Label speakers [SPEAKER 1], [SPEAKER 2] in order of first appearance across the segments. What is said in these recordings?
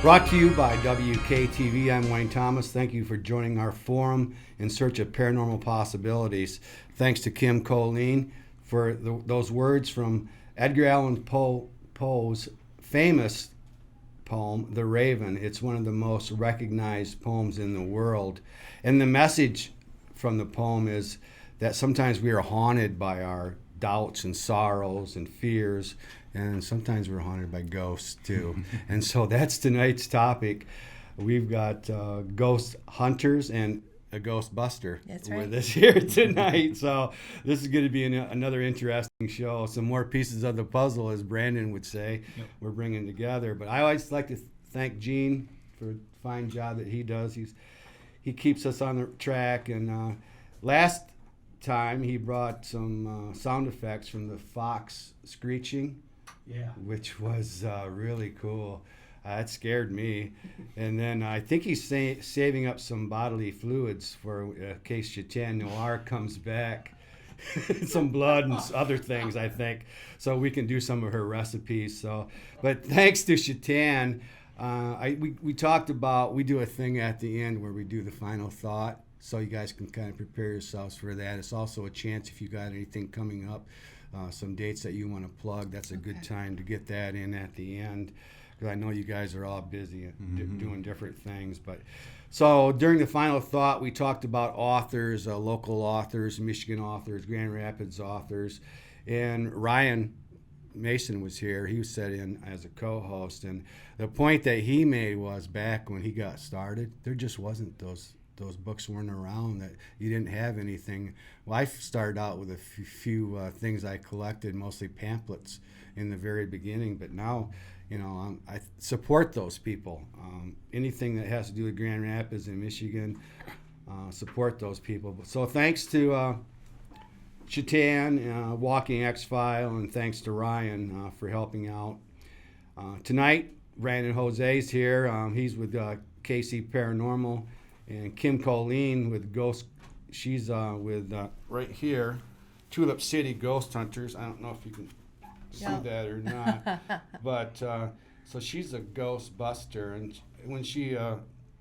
[SPEAKER 1] Brought to you by WKTV. I'm Wayne Thomas. Thank you for joining our forum in search of paranormal possibilities. Thanks to Kim Kolean for those words from Edgar Allan Poe's famous poem, The Raven. It's one of the most recognized poems in the world. And the message from the poem is that sometimes we are haunted by our doubts and sorrows and fears, and sometimes we're haunted by ghosts too. And so that's tonight's topic. We've got ghost hunters and a Ghostbuster with us here tonight. So this is going to be another interesting show. Some more pieces of the puzzle, as Brandon would say, we're bringing together. But I always like to thank Gene for the fine job that he does. He keeps us on the track. And last time he brought some sound effects from the fox screeching, which was really cool. It scared me. And then I think he's saving up some bodily fluids for in case Chatan Noir comes back. Some blood and other things, I think, so we can do some of her recipes. So, but thanks to Chatan, we talked about, we do a thing at the end where we do the final thought, so you guys can kind of prepare yourselves for that. It's also a chance, if you got anything coming up, some dates that you want to plug, that's a good time to get that in at the end, because I know you guys are all busy doing different things. But so during the final thought, we talked about authors, local authors, Michigan authors, Grand Rapids authors, and Ryan Mason was here. He was set in as a co-host, and the point that he made was, back when he got started, there just wasn't those books weren't around, that you didn't have anything. Well, I started out with a few things I collected, mostly pamphlets in the very beginning, but now, I support those people. Anything that has to do with Grand Rapids and Michigan, support those people. So thanks to Chatan, Walking X-File, and thanks to Ryan for helping out. Tonight, Brandon Jose's here. He's with KC Paranormal. And Kim Kolean with Ghost, she's with right here, Tulip City Ghost Hunters. I don't know if you can see that or not, but so she's a Ghostbuster, and when she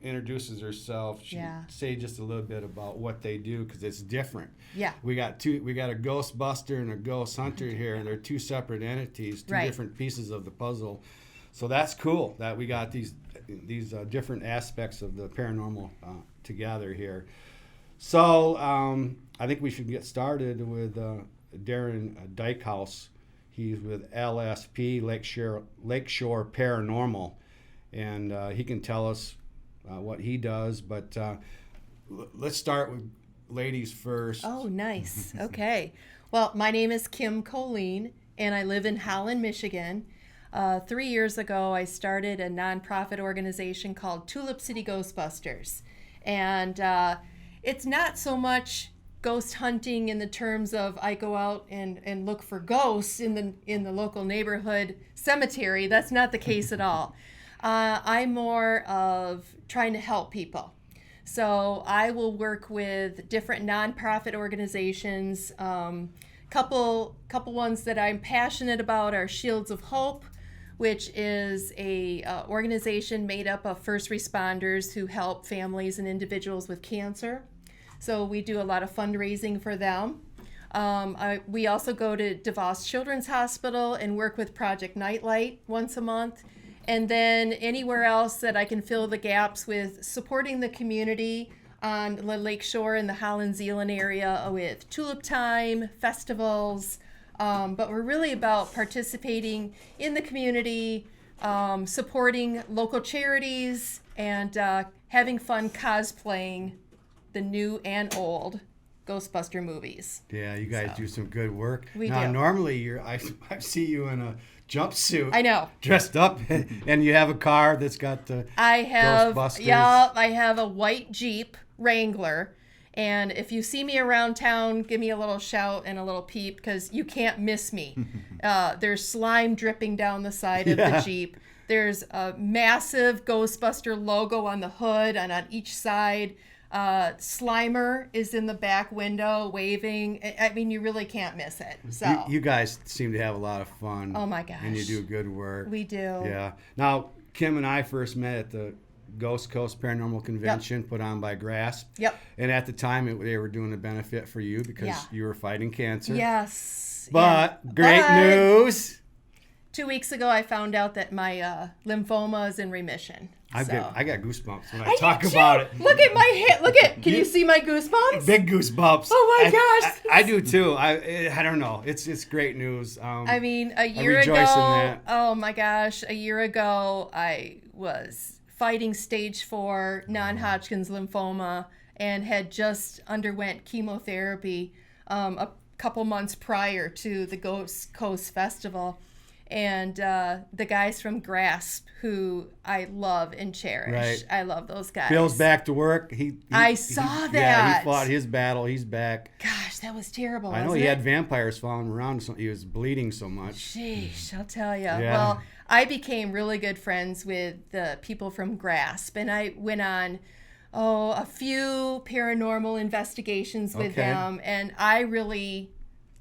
[SPEAKER 1] introduces herself, she say just a little bit about what they do, because it's different. Yeah, we got a Ghostbuster and a Ghost Hunter here, and they're two separate entities, two different pieces of the puzzle. So that's cool that we got these different aspects of the paranormal together here. So I think we should get started with Darren Dykhouse. He's with LSP, Lakeshore Paranormal, and he can tell us what he does. But let's start with ladies first.
[SPEAKER 2] Oh, nice. Okay. Well, my name is Kim Kolean, and I live in Holland, Michigan. 3 years ago, I started a nonprofit organization called Tulip City Ghostbusters. And it's not so much ghost hunting in the terms of I go out and look for ghosts in the local neighborhood cemetery. That's not the case at all. I'm more of trying to help people. So I will work with different nonprofit organizations. Couple ones that I'm passionate about are Shields of Hope, which is a organization made up of first responders who help families and individuals with cancer. So we do a lot of fundraising for them. We also go to DeVos Children's Hospital and work with Project Nightlight once a month. And then anywhere else that I can fill the gaps with supporting the community on the Lakeshore and the Holland-Zeeland area with Tulip Time, festivals, but we're really about participating in the community, supporting local charities, and having fun cosplaying the new and old Ghostbuster movies.
[SPEAKER 1] Yeah, you guys do some good work.
[SPEAKER 2] We
[SPEAKER 1] now,
[SPEAKER 2] do.
[SPEAKER 1] Normally, I see you in a jumpsuit.
[SPEAKER 2] I know.
[SPEAKER 1] Dressed up, and you have a car that's got the Ghostbusters.
[SPEAKER 2] Yeah, I have a white Jeep Wrangler. And if you see me around town, give me a little shout and a little peep, because you can't miss me. There's slime dripping down the side of the Jeep. There's a massive Ghostbuster logo on the hood and on each side. Slimer is in the back window waving. I mean, you really can't miss it. So
[SPEAKER 1] you guys seem to have a lot of fun.
[SPEAKER 2] Oh my gosh.
[SPEAKER 1] And you do good work.
[SPEAKER 2] We do.
[SPEAKER 1] Yeah. Now, Kim and I first met at the Ghost Coast Paranormal Convention put on by Grasp.
[SPEAKER 2] Yep.
[SPEAKER 1] And at the time, they were doing a benefit for you because you were fighting cancer.
[SPEAKER 2] Yes.
[SPEAKER 1] But great news.
[SPEAKER 2] 2 weeks ago, I found out that my lymphoma is in remission.
[SPEAKER 1] I got goosebumps when I talk about it.
[SPEAKER 2] Look at my head. Can you see my goosebumps?
[SPEAKER 1] Big goosebumps.
[SPEAKER 2] Oh my gosh.
[SPEAKER 1] I do too. I don't know. It's great news.
[SPEAKER 2] I mean, a year ago. Oh my gosh. A year ago, I was fighting stage 4 non-Hodgkin's lymphoma and had just underwent chemotherapy a couple months prior to the Ghost Coast Festival. And the guys from Grasp, who I love and cherish. Right. I love those guys.
[SPEAKER 1] Bill's back to work.
[SPEAKER 2] I saw that.
[SPEAKER 1] Yeah, he fought his battle. He's back.
[SPEAKER 2] Gosh, that was terrible.
[SPEAKER 1] I know he had vampires following him around. So he was bleeding so much.
[SPEAKER 2] Sheesh, I'll tell you.
[SPEAKER 1] Yeah.
[SPEAKER 2] Well, I became really good friends with the people from Grasp, and I went on a few paranormal investigations with them, and I really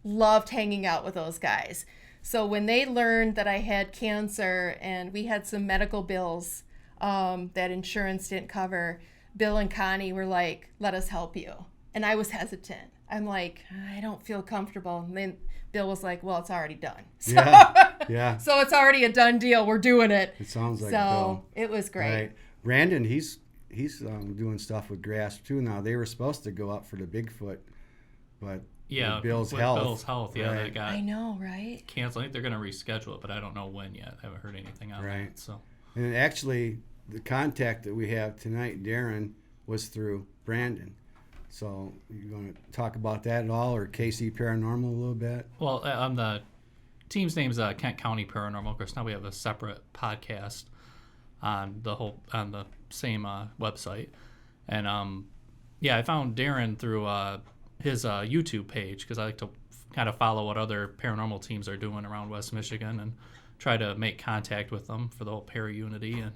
[SPEAKER 2] loved hanging out with those guys. So when they learned that I had cancer and we had some medical bills that insurance didn't cover, Bill and Connie were like, let us help you. And I was hesitant. I'm like, I don't feel comfortable. And then Bill was like, well, it's already done. So,
[SPEAKER 1] yeah.
[SPEAKER 2] So it's already a done deal. We're doing it.
[SPEAKER 1] It sounds like
[SPEAKER 2] Bill.
[SPEAKER 1] So
[SPEAKER 2] it was great.
[SPEAKER 1] Right. Brandon, he's doing stuff with Grasp too now. They were supposed to go up for the Bigfoot, but...
[SPEAKER 3] Yeah,
[SPEAKER 1] Bill's
[SPEAKER 3] with
[SPEAKER 1] health.
[SPEAKER 3] Bill's health, yeah, that got
[SPEAKER 2] I know, right?
[SPEAKER 3] canceled. I think they're going to reschedule it, but I don't know when yet. I haven't heard anything on that. So,
[SPEAKER 1] and actually, the contact that we have tonight, Darren, was through Brandon. So, you going to talk about that at all, or KC Paranormal a little bit?
[SPEAKER 3] Well, the team's name's Kent County Paranormal. Of course, now we have a separate podcast on the same website, and I found Darren through his YouTube page because I like to kind of follow what other paranormal teams are doing around West Michigan and try to make contact with them for the whole para unity. And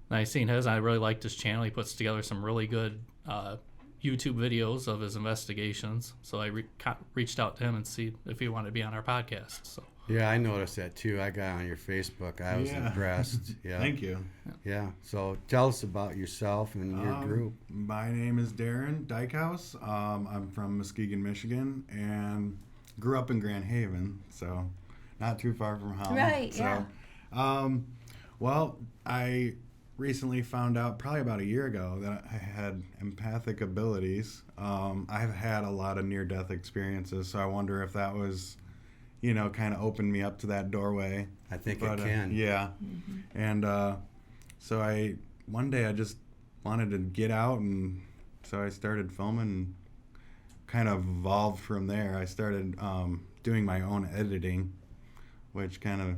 [SPEAKER 3] I seen his, and I really liked his channel. He puts together some really good YouTube videos of his investigations. So I reached out to him and see if he wanted to be on our podcast. So.
[SPEAKER 1] Yeah, I noticed that too. I got on your Facebook. I was impressed. Yeah.
[SPEAKER 4] Thank you.
[SPEAKER 1] Yeah. So tell us about yourself and your group.
[SPEAKER 4] My name is Darren Dykhouse. I'm from Muskegon, Michigan, and grew up in Grand Haven, so not too far from home.
[SPEAKER 2] Right,
[SPEAKER 4] so,
[SPEAKER 2] yeah.
[SPEAKER 4] Well, I recently found out probably about a year ago that I had empathic abilities. I've had a lot of near-death experiences, so I wonder if that was... kind of opened me up to that doorway.
[SPEAKER 1] I think it can.
[SPEAKER 4] Yeah. Mm-hmm. And so one day I just wanted to get out, and so I started filming and kind of evolved from there. I started doing my own editing, which kind of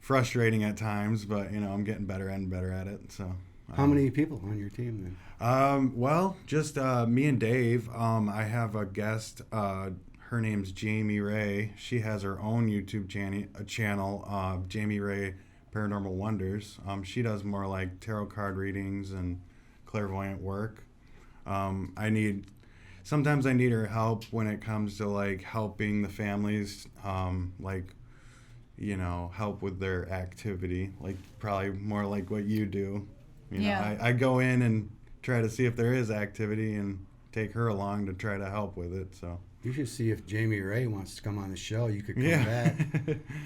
[SPEAKER 4] frustrating at times, but, I'm getting better and better at it. So.
[SPEAKER 1] How many people on your team then?
[SPEAKER 4] Well, just me and Dave. I have a guest. Her name's Jamie Ray. She has her own YouTube channel, Jamie Ray Paranormal Wonders. She does more like tarot card readings and clairvoyant work. Sometimes I need her help when it comes to like helping the families, help with their activity, like probably more like what you do. I go in and try to see if there is activity and take her along to try to help with it. So.
[SPEAKER 1] You should see if Jamie Ray wants to come on the show. You could come back.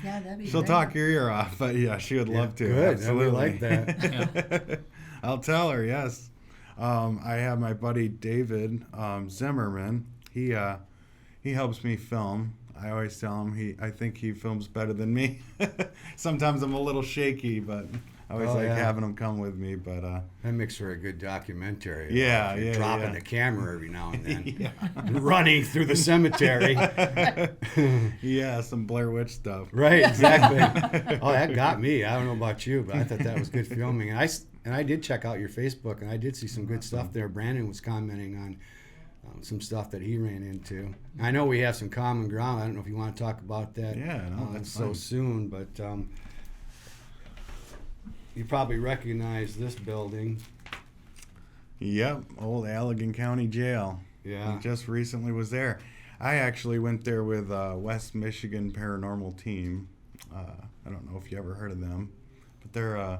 [SPEAKER 2] Yeah, that'd be
[SPEAKER 4] She'll
[SPEAKER 2] great.
[SPEAKER 4] talk your ear off, but yeah, she would love to.
[SPEAKER 1] Good.
[SPEAKER 4] Absolutely.
[SPEAKER 1] I like that.
[SPEAKER 4] I'll tell her, yes. I have my buddy David Zimmerman. He helps me film. I always tell him I think he films better than me. Sometimes I'm a little shaky, but I always having him come with me. But
[SPEAKER 1] that makes for a good documentary.
[SPEAKER 4] Yeah,
[SPEAKER 1] dropping the camera every now and then, running through the cemetery.
[SPEAKER 4] Yeah, some Blair Witch stuff.
[SPEAKER 1] Right, exactly. Oh, that got me. I don't know about you, but I thought that was good filming. And I did check out your Facebook, and I did see some good stuff there. Brandon was commenting on some stuff that he ran into. I know we have some common ground. I don't know if you want to talk about that.
[SPEAKER 4] Yeah, no, that's
[SPEAKER 1] so
[SPEAKER 4] fine.
[SPEAKER 1] soon, but you probably recognize this building.
[SPEAKER 4] Yep, old Allegan County Jail.
[SPEAKER 1] Yeah.
[SPEAKER 4] I just recently was there. I actually went there with West Michigan Paranormal Team. I don't know if you ever heard of them, but they're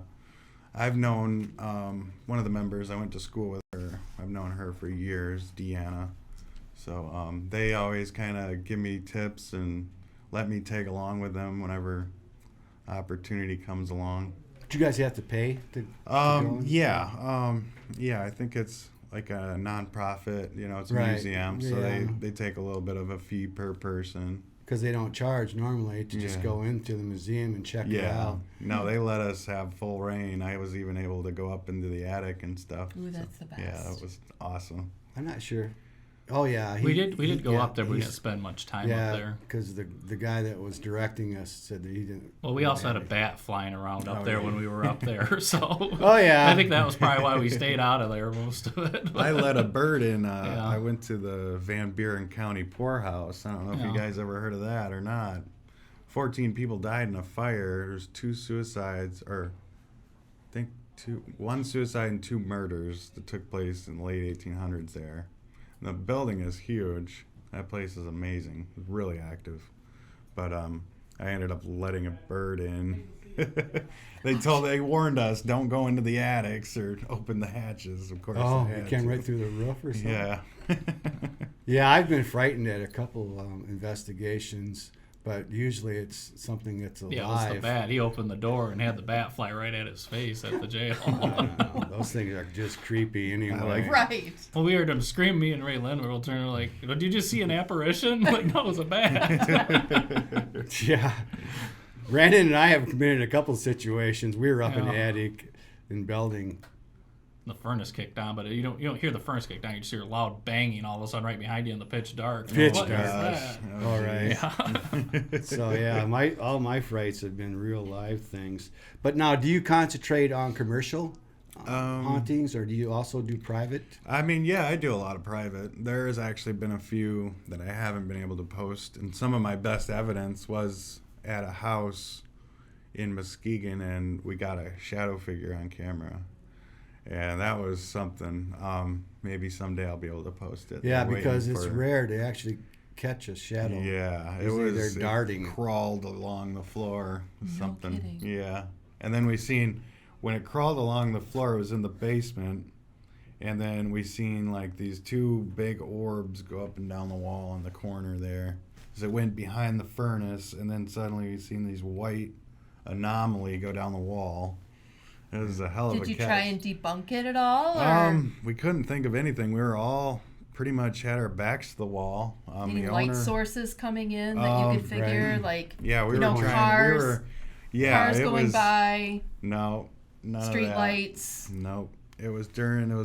[SPEAKER 4] I've known one of the members. I went to school with her. I've known her for years, Deanna. So they always kind of give me tips and let me tag along with them whenever opportunity comes along.
[SPEAKER 1] Do you guys have to pay to go in?
[SPEAKER 4] Yeah. I think it's like a nonprofit. It's a
[SPEAKER 1] Right.
[SPEAKER 4] museum, so
[SPEAKER 1] Yeah.
[SPEAKER 4] they take a little bit of a fee per person.
[SPEAKER 1] Because they don't charge normally to just
[SPEAKER 4] Yeah.
[SPEAKER 1] go into the museum and check it out.
[SPEAKER 4] No, they let us have full reign. I was even able to go up into the attic and stuff.
[SPEAKER 2] Ooh, that's the best.
[SPEAKER 4] Yeah, that was awesome.
[SPEAKER 1] I'm not sure. Oh yeah,
[SPEAKER 3] We did go
[SPEAKER 1] yeah,
[SPEAKER 3] up there, but we
[SPEAKER 1] he's-
[SPEAKER 3] didn't spend much time up
[SPEAKER 1] Yeah,
[SPEAKER 3] there.
[SPEAKER 1] because the guy that was directing us said that he didn't.
[SPEAKER 3] Well, we also had a bat flying around up
[SPEAKER 4] Oh,
[SPEAKER 3] there
[SPEAKER 4] yeah.
[SPEAKER 3] when we were up there, so.
[SPEAKER 1] Oh, yeah.
[SPEAKER 3] I think that was probably why we stayed out of there most of it.
[SPEAKER 4] I let a bird in.
[SPEAKER 3] Yeah.
[SPEAKER 4] I went to the Van Buren County poorhouse. I don't know if you
[SPEAKER 3] Yeah.
[SPEAKER 4] guys ever heard of that or not. 14 people died in a fire. There's 2 suicides, or I think one suicide and 2 murders that took place in the late 1800s there. And the building is huge. That place is amazing. It's really active. But I ended up letting a bird in. They warned us, don't go into the attics or open the hatches. Of course.
[SPEAKER 1] Oh,
[SPEAKER 4] they
[SPEAKER 1] it
[SPEAKER 4] had
[SPEAKER 1] came
[SPEAKER 4] to.
[SPEAKER 1] right through the roof or something.
[SPEAKER 4] Yeah.
[SPEAKER 1] Yeah, I've been frightened at a couple investigations, but usually it's something that's alive.
[SPEAKER 3] Yeah, it was the bat. He opened the door and had the bat fly right at his face at the jail.
[SPEAKER 1] I don't know. Those things are just creepy anyway.
[SPEAKER 2] Right.
[SPEAKER 3] Well, we heard him scream. Me and Ray Lynn were all turning like, "Did you just see an apparition?" Like, no, it was a bat.
[SPEAKER 1] Yeah. Brandon and I have been in a couple of situations. We were up in the
[SPEAKER 3] Yeah.
[SPEAKER 1] attic in Belding.
[SPEAKER 3] The furnace kicked on, but you don't hear the furnace kick down. You just hear loud banging all of a sudden right behind you in the pitch dark.
[SPEAKER 1] Pitch
[SPEAKER 3] What is
[SPEAKER 1] dark.
[SPEAKER 3] that?
[SPEAKER 1] All right.
[SPEAKER 3] Yeah.
[SPEAKER 1] So yeah, all my frights have been real live things. But now, do you concentrate on commercial hauntings, or do you also do private?
[SPEAKER 4] I mean, yeah, I do a lot of private. There has actually been a few that I haven't been able to post, and some of my best evidence was at a house in Muskegon, and we got a shadow figure on camera. And that was something. Maybe someday I'll be able to post it.
[SPEAKER 1] Yeah,
[SPEAKER 4] I'm
[SPEAKER 1] because
[SPEAKER 4] waiting
[SPEAKER 1] it's
[SPEAKER 4] for-
[SPEAKER 1] rare to actually catch a shadow.
[SPEAKER 4] Yeah, it
[SPEAKER 1] Usually
[SPEAKER 4] was.
[SPEAKER 1] they're darting.
[SPEAKER 4] It crawled along the floor. Something.
[SPEAKER 2] kidding.
[SPEAKER 4] Yeah, and then we seen when it crawled along the floor. It was in the basement, and then we seen like these 2 big orbs go up and down the wall in the corner there. As it went behind the furnace, and then suddenly we seen these white anomaly go down the wall. It was a hell of a
[SPEAKER 2] Did you
[SPEAKER 4] catch.
[SPEAKER 2] try and debunk it at all? Or
[SPEAKER 4] We couldn't think of anything. We were all pretty much had our backs to the wall.
[SPEAKER 2] any
[SPEAKER 4] The
[SPEAKER 2] light
[SPEAKER 4] owner,
[SPEAKER 2] sources coming in that you could figure?
[SPEAKER 1] right.
[SPEAKER 2] Like,
[SPEAKER 4] yeah, we
[SPEAKER 2] you
[SPEAKER 4] were
[SPEAKER 2] know,
[SPEAKER 4] trying.
[SPEAKER 2] cars,
[SPEAKER 4] we were, yeah,
[SPEAKER 2] cars
[SPEAKER 4] it
[SPEAKER 2] going
[SPEAKER 4] was,
[SPEAKER 2] by,
[SPEAKER 4] No, none
[SPEAKER 2] street
[SPEAKER 4] of that.
[SPEAKER 2] lights.
[SPEAKER 4] Nope. It was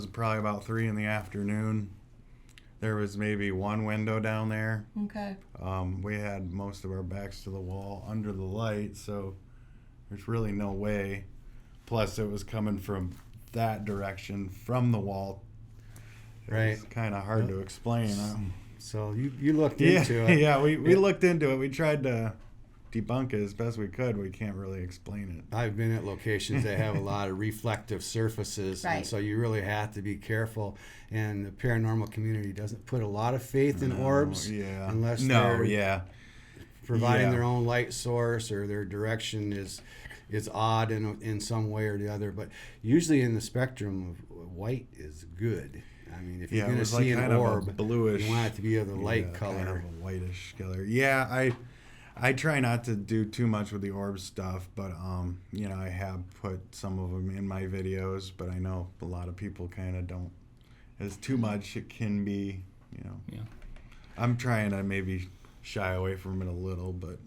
[SPEAKER 4] probably about 3 in the afternoon. There was maybe 1 window down there.
[SPEAKER 2] Okay.
[SPEAKER 4] We had most of our backs to the wall under the light, so there's really no way. Plus, it was coming from that direction from the wall.
[SPEAKER 1] Right.
[SPEAKER 4] It's kind of hard to explain.
[SPEAKER 1] So you looked
[SPEAKER 4] Yeah,
[SPEAKER 1] into it.
[SPEAKER 4] yeah. We looked into it. We tried to debunk it as best we could. We can't really explain it.
[SPEAKER 1] I've been at locations that have a lot of reflective surfaces, and
[SPEAKER 2] Right.
[SPEAKER 1] so you really have to be careful. And the paranormal community doesn't put a lot of faith in orbs
[SPEAKER 4] Yeah.
[SPEAKER 1] unless
[SPEAKER 4] no.
[SPEAKER 1] they're
[SPEAKER 4] Yeah.
[SPEAKER 1] providing
[SPEAKER 4] Yeah.
[SPEAKER 1] their own light source or their direction is odd in some way or the other. But usually in the spectrum of white is good. I mean, if you're
[SPEAKER 4] Yeah. It
[SPEAKER 1] going to
[SPEAKER 4] was
[SPEAKER 1] see
[SPEAKER 4] like kind
[SPEAKER 1] an
[SPEAKER 4] of
[SPEAKER 1] orb,
[SPEAKER 4] a bluish.
[SPEAKER 1] you want it to be of the light
[SPEAKER 4] yeah,
[SPEAKER 1] color.
[SPEAKER 4] Kind of a whitish color. Yeah. I try not to do too much with the orb stuff, but I have put some of them in my videos. But I know a lot of people kind of don't. As too much, it can be.
[SPEAKER 3] Yeah.
[SPEAKER 4] I'm trying to maybe shy away from it a little, but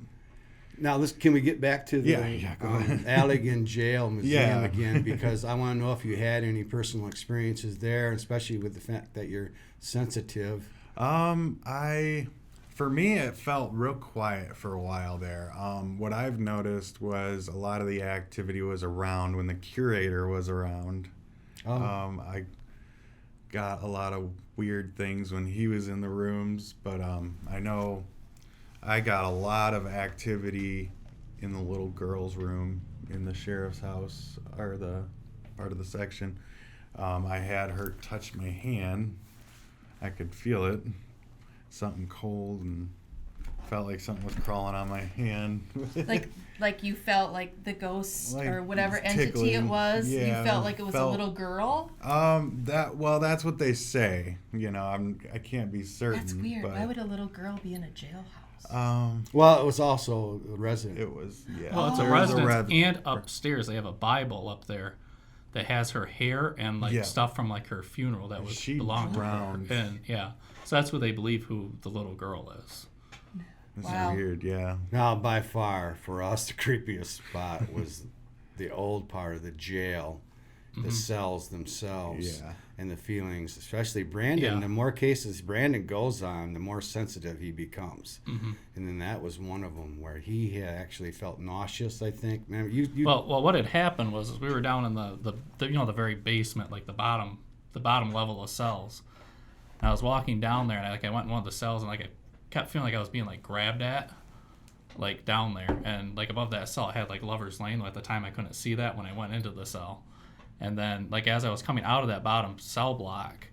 [SPEAKER 1] Now, can we get back to the
[SPEAKER 4] Yeah, go ahead.
[SPEAKER 1] Allegan Jail Museum
[SPEAKER 4] Yeah.
[SPEAKER 1] again? Because I want to know if you had any personal experiences there, especially with the fact that you're sensitive.
[SPEAKER 4] For me, it felt real quiet for a while there. What I've noticed was a lot of the activity was around when the curator was around.
[SPEAKER 1] Oh.
[SPEAKER 4] I got a lot of weird things when he was in the rooms, but I know I got a lot of activity in the little girl's room in the sheriff's house, or the part of the section. I had her touch my hand. I could feel it. Something cold and felt like something was crawling on my hand.
[SPEAKER 2] Like you felt like the ghost
[SPEAKER 4] Like
[SPEAKER 2] or whatever
[SPEAKER 4] it's
[SPEAKER 2] entity it
[SPEAKER 4] tickling.
[SPEAKER 2] was.
[SPEAKER 4] Yeah,
[SPEAKER 2] You felt like it was a little girl.
[SPEAKER 4] That's what they say. I can't be certain.
[SPEAKER 2] That's weird.
[SPEAKER 4] But,
[SPEAKER 2] Why would a little girl be in a jailhouse?
[SPEAKER 1] Well, it was also a resident.
[SPEAKER 4] It was, yeah.
[SPEAKER 3] Well, it's a
[SPEAKER 4] There was
[SPEAKER 3] residence, and upstairs they have a Bible up there that has her hair and like stuff from like her funeral that was
[SPEAKER 4] She
[SPEAKER 3] belonged to her.
[SPEAKER 4] drowned.
[SPEAKER 3] And so that's what they believe who the little girl is.
[SPEAKER 4] It's
[SPEAKER 2] Wow.
[SPEAKER 4] weird, yeah.
[SPEAKER 1] Now, by far, for us, the creepiest spot was the old part of the jail, the cells themselves,
[SPEAKER 4] Yeah.
[SPEAKER 1] and the feelings. Especially Brandon.
[SPEAKER 3] Yeah.
[SPEAKER 1] The more cases Brandon goes on, the more sensitive he becomes. And then that was one of them where he had actually felt nauseous. I think. Man, you.
[SPEAKER 3] Well, what had happened was we were down in the the very basement, like the bottom level of cells. And I was walking down there, and I went in one of the cells, and like I kept feeling like I was being like grabbed at, like down there, and like above that cell, I had like Lover's Lane. At the time, I couldn't see that when I went into the cell, and then like as I was coming out of that bottom cell block,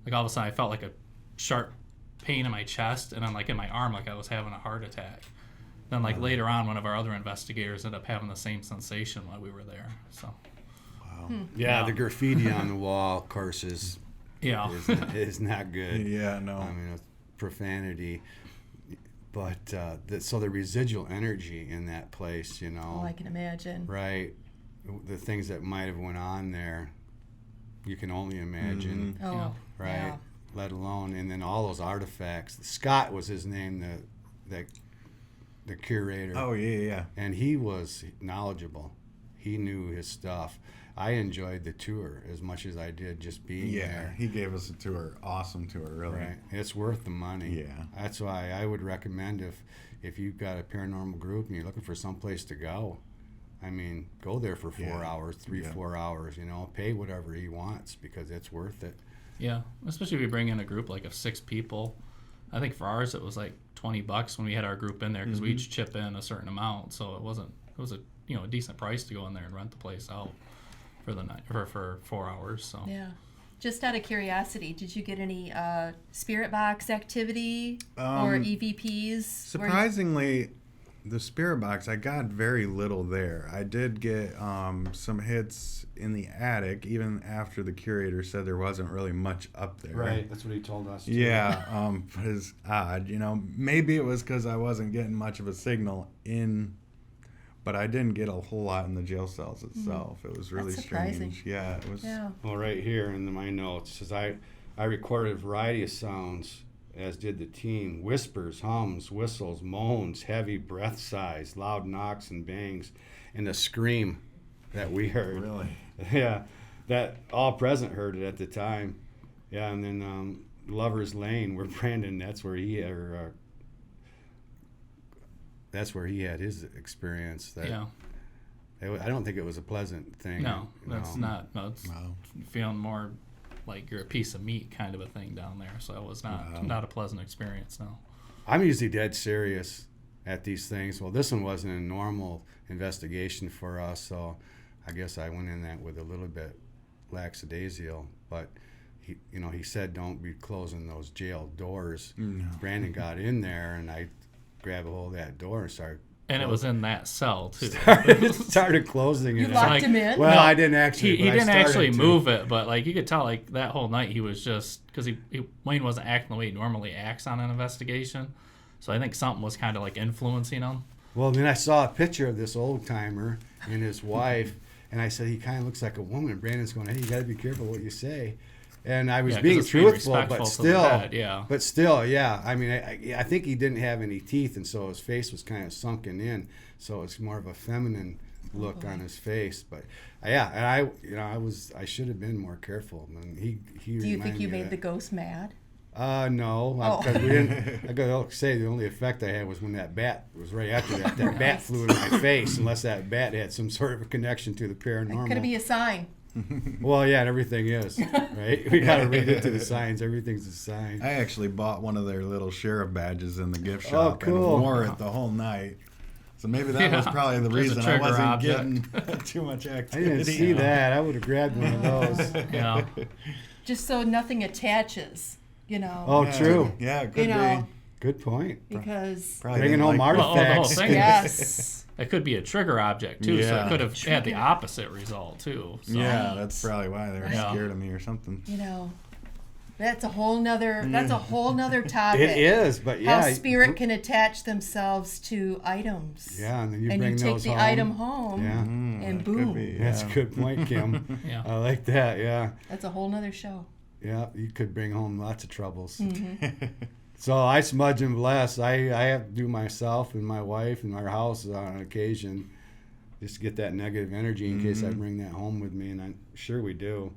[SPEAKER 3] like all of a sudden I felt like a sharp pain in my chest, and then like in my arm, like I was having a heart attack. Then like later on, one of our other investigators ended up having the same sensation while we were there. So
[SPEAKER 1] Yeah, the graffiti on the wall, of course, is not good.
[SPEAKER 4] Yeah, no.
[SPEAKER 1] I mean, it's profanity. But so the residual energy in that place,
[SPEAKER 2] Oh, I can imagine.
[SPEAKER 1] right? The things that might have went on there, you can only imagine,
[SPEAKER 2] Oh,
[SPEAKER 1] right?
[SPEAKER 2] yeah.
[SPEAKER 1] Let alone, and then all those artifacts. Scott was his name, the curator.
[SPEAKER 4] Oh, yeah.
[SPEAKER 1] And he was knowledgeable. He knew his stuff. I enjoyed the tour as much as I did just being
[SPEAKER 4] Yeah,
[SPEAKER 1] there.
[SPEAKER 4] he gave us a tour. Awesome tour, really.
[SPEAKER 1] Right. It's worth the money.
[SPEAKER 4] Yeah.
[SPEAKER 1] That's why I would recommend if you've got a paranormal group and you're looking for some place to go, I mean, go there for 4 hours, 4 hours, pay whatever he wants because it's worth it.
[SPEAKER 3] yeah, especially if you bring in a group like of 6 people. I think for ours it was like $20 when we had our group in there because we each chip in a certain amount, so it was a a decent price to go in there and rent the place out for the night for 4 hours. So
[SPEAKER 2] Yeah. Just out of curiosity, did you get any spirit box activity or EVPs?
[SPEAKER 4] Surprisingly, the spirit box, I got very little there. I did get some hits in the attic, even after the curator said there wasn't really much up there.
[SPEAKER 1] Right. That's what he told us. Too.
[SPEAKER 4] Yeah, but it's odd. Maybe it was because I wasn't getting much of a signal in, but I didn't get a whole lot in the jail cells itself. It was really
[SPEAKER 2] That's surprising.
[SPEAKER 4] strange. Yeah, it was.
[SPEAKER 2] Yeah.
[SPEAKER 1] Well, right here in my notes it says I recorded a variety of sounds, as did the team: whispers, hums, whistles, moans, heavy breath sighs, loud knocks and bangs, and a scream that we heard.
[SPEAKER 4] Really?
[SPEAKER 1] Yeah, that all present heard it at the time. Yeah, and then Lover's Lane, where Brandon, that's where he had his experience.
[SPEAKER 3] yeah,
[SPEAKER 1] I don't think it was a pleasant thing.
[SPEAKER 3] no, that's not. No, it's
[SPEAKER 4] Wow.
[SPEAKER 3] feeling more like you're a piece of meat kind of a thing down there. So it was not a pleasant experience. No.
[SPEAKER 1] I'm usually dead serious at these things. Well, this one wasn't a normal investigation for us, so I guess I went in that with a little bit lackadaisical. But he said don't be closing those jail doors.
[SPEAKER 4] No.
[SPEAKER 1] Brandon got in there, and I grabbed a hold of that door and started.
[SPEAKER 3] And it was in that cell too.
[SPEAKER 1] started closing
[SPEAKER 2] You
[SPEAKER 1] it.
[SPEAKER 2] locked
[SPEAKER 3] like-
[SPEAKER 2] him in?
[SPEAKER 1] Well,
[SPEAKER 3] No,
[SPEAKER 1] I didn't actually.
[SPEAKER 3] He
[SPEAKER 1] but I
[SPEAKER 3] didn't actually
[SPEAKER 1] started to.
[SPEAKER 3] move it, but like you could tell, like that whole night he was just because Wayne wasn't acting the way he normally acts on an investigation. So I think something was kind of like influencing him.
[SPEAKER 1] Well, then I saw a picture of this old timer and his wife, and I said he kind of looks like a woman. Brandon's going, "Hey, you got to be careful what you say." And I was
[SPEAKER 3] 'cause
[SPEAKER 1] being
[SPEAKER 3] it's being
[SPEAKER 1] truthful,
[SPEAKER 3] respectful
[SPEAKER 1] but
[SPEAKER 3] to the
[SPEAKER 1] still,
[SPEAKER 3] dead, yeah.
[SPEAKER 1] I mean, I think he didn't have any teeth, and so his face was kind of sunken in, so it's more of a feminine look on his face. But yeah, and I should have been more careful. And he
[SPEAKER 2] Do you think you made the
[SPEAKER 1] the
[SPEAKER 2] ghost mad?
[SPEAKER 1] no,
[SPEAKER 2] Oh.
[SPEAKER 1] because we didn't. I gotta say the only effect I had was when that bat was right after that. That bat flew in my face, unless that bat had some sort of a connection to the paranormal.
[SPEAKER 2] Could it be a sign?
[SPEAKER 1] Well, yeah, and everything is right. We gotta read into the signs. Everything's a sign.
[SPEAKER 4] I actually bought one of their little sheriff badges in the gift shop
[SPEAKER 1] cool.
[SPEAKER 4] and wore it the whole night. So maybe that was
[SPEAKER 3] Yeah.
[SPEAKER 4] probably the
[SPEAKER 3] Just a
[SPEAKER 4] reason I
[SPEAKER 3] trigger
[SPEAKER 4] wasn't
[SPEAKER 3] object.
[SPEAKER 4] getting too much
[SPEAKER 1] I
[SPEAKER 4] activity.
[SPEAKER 1] didn't see that. I would have grabbed one of those.
[SPEAKER 3] Yeah.
[SPEAKER 2] Just so nothing attaches,
[SPEAKER 1] Oh,
[SPEAKER 4] Yeah.
[SPEAKER 1] true.
[SPEAKER 4] Yeah, it could
[SPEAKER 2] You know,
[SPEAKER 1] Good point.
[SPEAKER 2] because
[SPEAKER 4] Probably
[SPEAKER 1] Bringing
[SPEAKER 4] didn't
[SPEAKER 1] home
[SPEAKER 4] like
[SPEAKER 3] Well, the whole
[SPEAKER 1] artifacts.
[SPEAKER 3] thing is,
[SPEAKER 2] yes,
[SPEAKER 3] it could be a trigger object too, so
[SPEAKER 4] Yeah.
[SPEAKER 3] it could have had the
[SPEAKER 2] Trigger.
[SPEAKER 3] opposite result too. So.
[SPEAKER 4] Yeah,
[SPEAKER 2] Right.
[SPEAKER 4] that's probably why they were
[SPEAKER 3] Right.
[SPEAKER 4] scared of me or something.
[SPEAKER 2] you know, that's a whole nother topic.
[SPEAKER 1] It is, but yeah.
[SPEAKER 2] How spirit can attach themselves to items.
[SPEAKER 1] Yeah, and then you
[SPEAKER 2] and
[SPEAKER 1] bring
[SPEAKER 2] you take
[SPEAKER 1] those
[SPEAKER 2] the
[SPEAKER 1] home.
[SPEAKER 2] item home,
[SPEAKER 1] Yeah.
[SPEAKER 2] and
[SPEAKER 4] That
[SPEAKER 2] boom.
[SPEAKER 4] could be,
[SPEAKER 1] That's a
[SPEAKER 4] yeah.
[SPEAKER 1] good point, Kim.
[SPEAKER 3] Yeah.
[SPEAKER 1] I like that. Yeah.
[SPEAKER 2] That's a whole nother show.
[SPEAKER 1] Yeah, you could bring home lots of troubles.
[SPEAKER 2] Mm-hmm.
[SPEAKER 1] So I smudge and bless. I have to do myself and my wife and our house on occasion just to get that negative energy in case I bring that home with me, and I'm sure we do.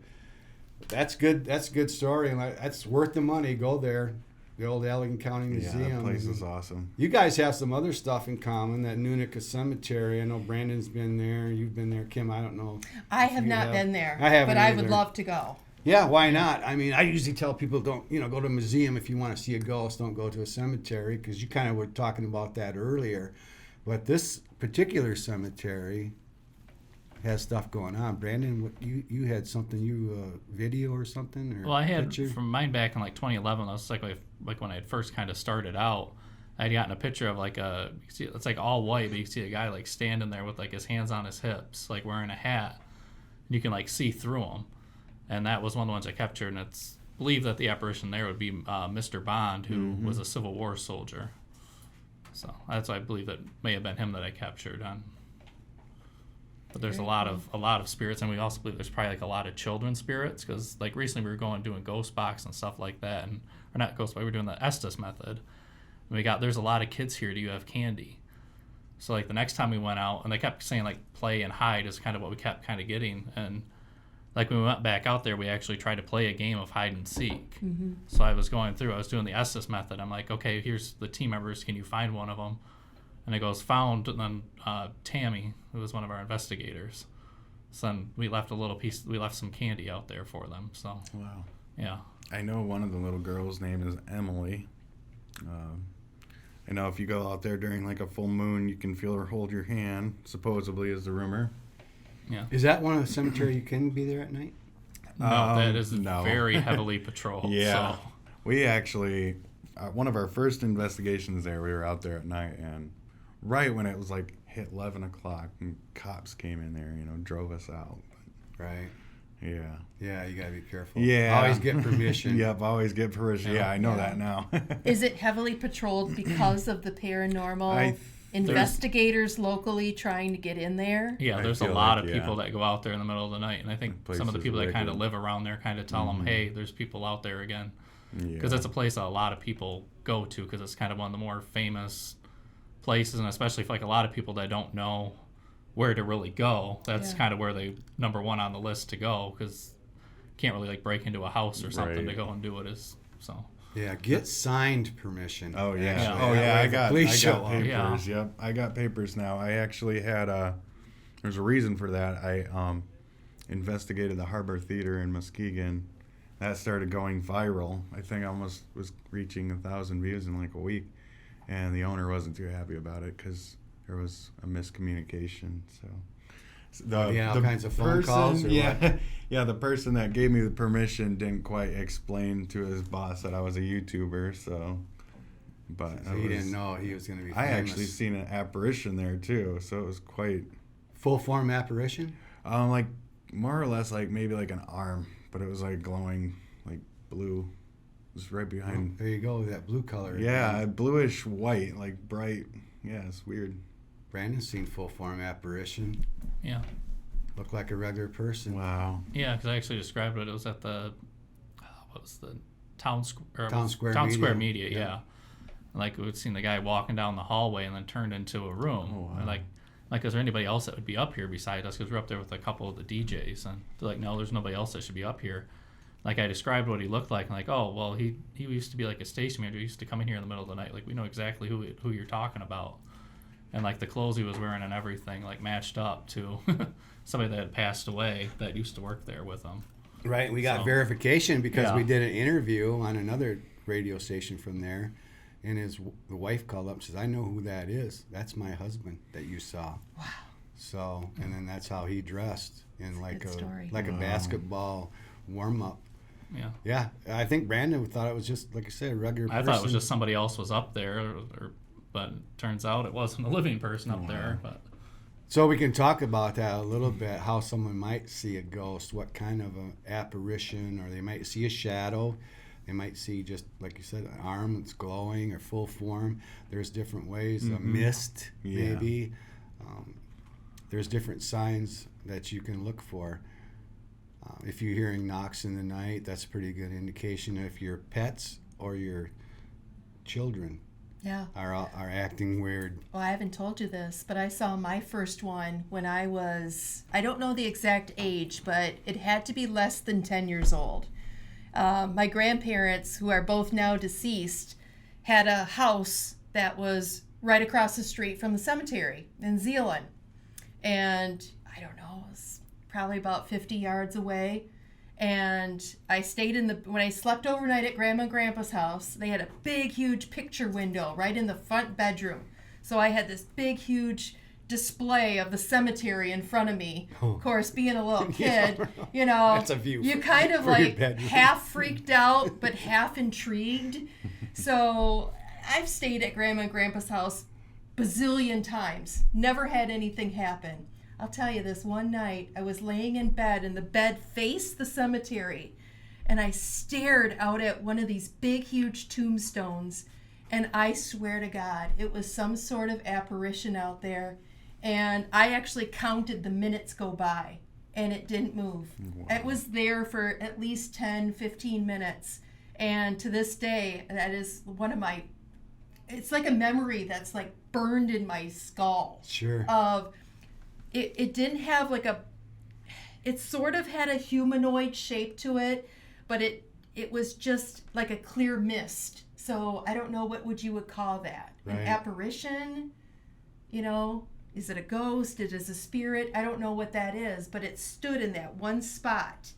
[SPEAKER 1] But that's good. That's a good story, and that's worth the money. Go there, the old Allegan County
[SPEAKER 4] Yeah,
[SPEAKER 1] Museum.
[SPEAKER 4] that place is awesome.
[SPEAKER 1] You guys have some other stuff in common. That Nunica Cemetery. I know Brandon's been there. You've been there, Kim. I don't know.
[SPEAKER 2] I have
[SPEAKER 1] You
[SPEAKER 2] not
[SPEAKER 1] have-
[SPEAKER 2] been there,
[SPEAKER 1] I haven't
[SPEAKER 2] but I would
[SPEAKER 1] either.
[SPEAKER 2] love to go.
[SPEAKER 1] Yeah, why not? I mean, I usually tell people don't, go to a museum if you want to see a ghost. Don't go to a cemetery, because you kind of were talking about that earlier. But this particular cemetery has stuff going on. Brandon, what you had something, video or something, or
[SPEAKER 3] Well, I had
[SPEAKER 1] picture?
[SPEAKER 3] from mine back in like 2011. That was like when I had first kind of started out. I'd gotten a picture of like it's like all white, but you can see a guy like standing there with like his hands on his hips, like wearing a hat. And you can like see through him. And that was one of the ones I captured, and it's believed that the apparition there would be Mr. Bond, who was a Civil War soldier. So that's why I believe that may have been him that I captured on. But there's a lot of spirits, and we also believe there's probably like a lot of children spirits, because like recently we were doing ghost box and stuff like that, and or not ghost box, we were doing the Estes method. And there's a lot of kids here. Do you have candy? So like the next time we went out, and they kept saying like play and hide is kind of what we kept kind of getting, and like when we went back out there, we actually tried to play a game of hide and seek. Mm-hmm. So I was doing the Estes method. I'm like, okay, here's the team members. Can you find one of them? And it goes found. And then Tammy, who was one of our investigators. So then we left some candy out there for them. So
[SPEAKER 4] Wow.
[SPEAKER 3] yeah.
[SPEAKER 4] I know one of the little girls' name is Emily. I know if you go out there during like a full moon, you can feel her hold your hand, supposedly is the rumor.
[SPEAKER 1] Is that one of the cemetery you can be there at night?
[SPEAKER 3] No, that is
[SPEAKER 4] no.
[SPEAKER 3] very heavily patrolled.
[SPEAKER 4] Yeah.
[SPEAKER 3] So.
[SPEAKER 4] We actually, one of our first investigations there, we were out there at night, and right when it was like hit 11 o'clock, and cops came in there, drove us out.
[SPEAKER 1] Right.
[SPEAKER 4] Yeah.
[SPEAKER 1] Yeah, you gotta be careful.
[SPEAKER 4] Yeah.
[SPEAKER 1] Always get permission.
[SPEAKER 4] Yep, always get permission. Yeah, I know that now.
[SPEAKER 2] Is it heavily patrolled because of the paranormal? Investigators locally trying to get in there?
[SPEAKER 3] Yeah,
[SPEAKER 4] I
[SPEAKER 3] there's a
[SPEAKER 4] feel
[SPEAKER 3] lot
[SPEAKER 4] like,
[SPEAKER 3] of people that go out there in the middle of the night, and I think
[SPEAKER 4] The place
[SPEAKER 3] some of the
[SPEAKER 4] is
[SPEAKER 3] people that kind of
[SPEAKER 4] wicked.
[SPEAKER 3] live around there kind of tell them, hey, there's people out there again. Because
[SPEAKER 4] Yeah.
[SPEAKER 3] it's a place that a lot of people go to, because it's kind of one of the more famous places, and especially for like a lot of people that don't know where to really go, that's
[SPEAKER 2] Yeah.
[SPEAKER 3] kind of where they number one on the list to go, because can't really like break into a house or something
[SPEAKER 4] Right.
[SPEAKER 3] to go and do it. Is so.
[SPEAKER 1] Yeah, get signed permission.
[SPEAKER 4] Oh yeah.
[SPEAKER 1] actually.
[SPEAKER 4] Oh
[SPEAKER 1] That
[SPEAKER 4] yeah.
[SPEAKER 1] way
[SPEAKER 4] I
[SPEAKER 1] if the
[SPEAKER 4] got
[SPEAKER 1] police show up.
[SPEAKER 4] papers.
[SPEAKER 3] Yeah.
[SPEAKER 4] Yep. I got papers now. I actually had there's a reason for that. I investigated the Harbor Theater in Muskegon. That started going viral. I think I almost was reaching 1,000 views in like a week, and the owner wasn't too happy about it because there was a miscommunication. So.
[SPEAKER 1] All kinds of phone calls or
[SPEAKER 4] yeah,
[SPEAKER 1] what?
[SPEAKER 4] yeah. The person that gave me the permission didn't quite explain to his boss that I was a YouTuber. So, but
[SPEAKER 1] So he didn't know he was going to be famous.
[SPEAKER 4] I actually seen an apparition there too, so it was quite
[SPEAKER 1] Full form apparition?
[SPEAKER 4] like more or less like maybe like an arm, but it was like glowing like blue. It was right behind.
[SPEAKER 1] There you go, that blue color.
[SPEAKER 4] Yeah,
[SPEAKER 1] again.
[SPEAKER 4] bluish white, like bright. Yeah, it's weird.
[SPEAKER 1] Brandon's seen full form apparition.
[SPEAKER 3] Yeah.
[SPEAKER 1] Looked like a regular person.
[SPEAKER 4] Wow.
[SPEAKER 3] Yeah, because I actually described it. It was at the what was the Town Square
[SPEAKER 1] Media.
[SPEAKER 3] Media, yeah. And, like we'd seen the guy walking down the hallway and then turned into a room.
[SPEAKER 4] Oh, wow.
[SPEAKER 3] And like is there anybody else that would be up here beside us? Because we're up there with a couple of the DJs, and they're like, no, there's nobody else that should be up here. Like I described what he looked like, and like, oh well, he used to be like a station manager. He used to come in here in the middle of the night. Like we know exactly who you're talking about. And like the clothes he was wearing and everything like matched up to somebody that had passed away that used to work there with him.
[SPEAKER 1] Right, we got
[SPEAKER 3] So-
[SPEAKER 1] verification because
[SPEAKER 3] Yeah.
[SPEAKER 1] we did an interview on another radio station from there, and the wife called up and says, I know who that is. That's my husband that you saw. Wow. So, and then that's how he dressed in like
[SPEAKER 2] good story.
[SPEAKER 1] a
[SPEAKER 4] Wow.
[SPEAKER 1] basketball warm-up.
[SPEAKER 3] Yeah.
[SPEAKER 1] Yeah, I think Brandon thought it was just, like I said, a regular
[SPEAKER 3] I
[SPEAKER 1] person.
[SPEAKER 3] thought it was just somebody else was up there, but it turns out it wasn't a living person up there. But
[SPEAKER 1] So we can talk about that a little bit, how someone might see a ghost, what kind of an apparition, or they might see a shadow. They might see just, like you said, an arm that's glowing or full form. There's different ways, a mist maybe. There's different signs that you can look for. If you're hearing knocks in the night, that's a pretty good indication if your pets or your children are acting weird.
[SPEAKER 2] Well, I haven't told you this, but I saw my first one when I don't know the exact age, but it had to be less than 10 years old. My grandparents, who are both now deceased, had a house that was right across the street from the cemetery in Zeeland. And I don't know, it was probably about 50 yards away. And I stayed when I slept overnight at Grandma and Grandpa's house, they had a big, huge picture window right in the front bedroom. So I had this big, huge display of the cemetery in front of me. Of course, being a little kid, you know,
[SPEAKER 1] That's a view
[SPEAKER 2] you kind of
[SPEAKER 1] for your
[SPEAKER 2] like
[SPEAKER 1] bedroom.
[SPEAKER 2] half freaked out, but half intrigued. So I've stayed at Grandma and Grandpa's house bazillion times. Never had anything happen. I'll tell you, this one night I was laying in bed and the bed faced the cemetery, and I stared out at one of these big, huge tombstones, and I swear to God, it was some sort of apparition out there, and I actually counted the minutes go by, and it didn't move.
[SPEAKER 4] Wow.
[SPEAKER 2] It was there for at least 10, 15 minutes, and to this day, that is one of my, it's like a memory that's like burned in my skull.
[SPEAKER 1] Sure.
[SPEAKER 2] Of it didn't have like it sort of had a humanoid shape to it, but it was just like a clear mist. So I don't know, what would you would call that?
[SPEAKER 1] Right.
[SPEAKER 2] An apparition? You know, is it a ghost? It is a spirit? I don't know what that is, but it stood in that one spot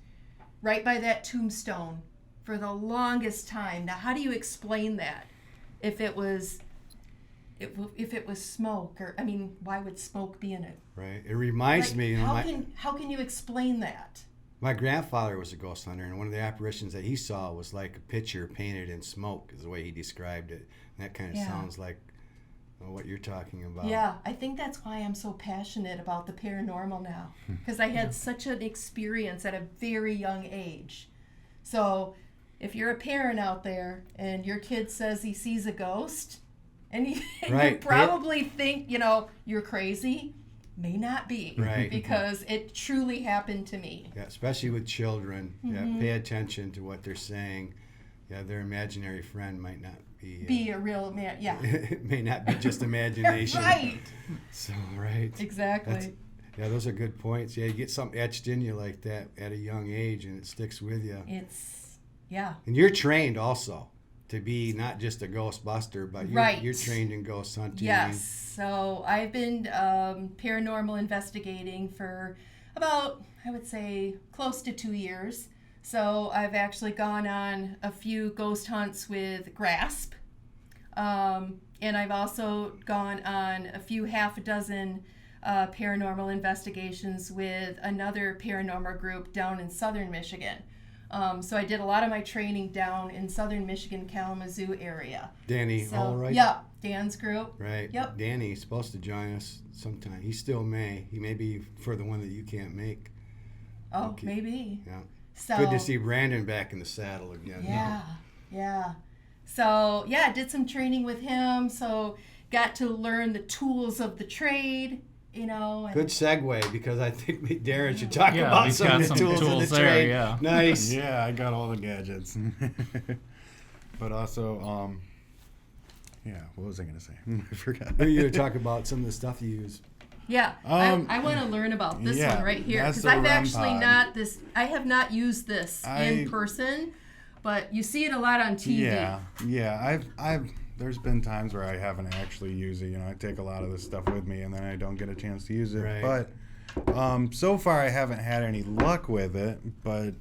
[SPEAKER 2] right by that tombstone for the longest time. Now, how do you explain that? If it was smoke, or I mean, why would smoke be in it?
[SPEAKER 1] Right. It reminds me, you know,
[SPEAKER 2] how can you explain that?
[SPEAKER 1] my grandfather was a ghost hunter, and one of the apparitions that he saw was like a picture painted in smoke, is the way he described it. And that kind of sounds like what you're talking about.
[SPEAKER 2] Yeah, I think that's why I'm so passionate about the paranormal now, because I had such an experience at a very young age. So if you're a parent out there and your kid says he sees a ghost, and you probably think, you're crazy, may not be.
[SPEAKER 1] Right.
[SPEAKER 2] Because it truly happened to me.
[SPEAKER 1] Yeah, especially with children.
[SPEAKER 2] Mm-hmm.
[SPEAKER 1] Yeah, pay attention to what they're saying. Yeah, their imaginary friend might not
[SPEAKER 2] be a real man. Yeah.
[SPEAKER 1] It may not be just imagination.
[SPEAKER 2] Right.
[SPEAKER 1] So, right.
[SPEAKER 2] Exactly.
[SPEAKER 1] Yeah, those are good points. Yeah, you get something etched in you like that at a young age, and it sticks with you. And you're trained also to be not just a Ghostbuster, but you're trained in ghost hunting.
[SPEAKER 2] Yes. So I've been paranormal investigating for about, I would say, close to 2 years. So I've actually gone on a few ghost hunts with Grasp. And I've also gone on a few half a dozen paranormal investigations with another paranormal group down in southern Michigan. So I did a lot of my training down in southern Michigan, Kalamazoo area.
[SPEAKER 1] Danny, all right?
[SPEAKER 2] Yeah, Dan's group.
[SPEAKER 1] Right.
[SPEAKER 2] Yep.
[SPEAKER 1] Danny's supposed to join us sometime. He still may. He may be for the one that you can't make.
[SPEAKER 2] Oh, okay. Maybe.
[SPEAKER 1] Yeah.
[SPEAKER 2] So,
[SPEAKER 1] good to see Brandon back in the saddle again.
[SPEAKER 2] Yeah. So, I did some training with him. So, got to learn the tools of the trade. And
[SPEAKER 1] good segue, because I think Darren should talk about some of the tools of the
[SPEAKER 3] there,
[SPEAKER 1] trade.
[SPEAKER 3] Yeah.
[SPEAKER 1] Nice.
[SPEAKER 4] Yeah, I got all the gadgets. But also, what was I going to say? I forgot.
[SPEAKER 1] Maybe you were talking about some of the stuff you use.
[SPEAKER 2] Yeah, I want to learn about this one right here, because I've actually I have not used this in person, but you see it a lot on TV.
[SPEAKER 4] Yeah. I've there's been times where I haven't actually used it. I take a lot of this stuff with me, and then I don't get a chance to use it.
[SPEAKER 1] Right.
[SPEAKER 4] But so far I haven't had any luck with it. But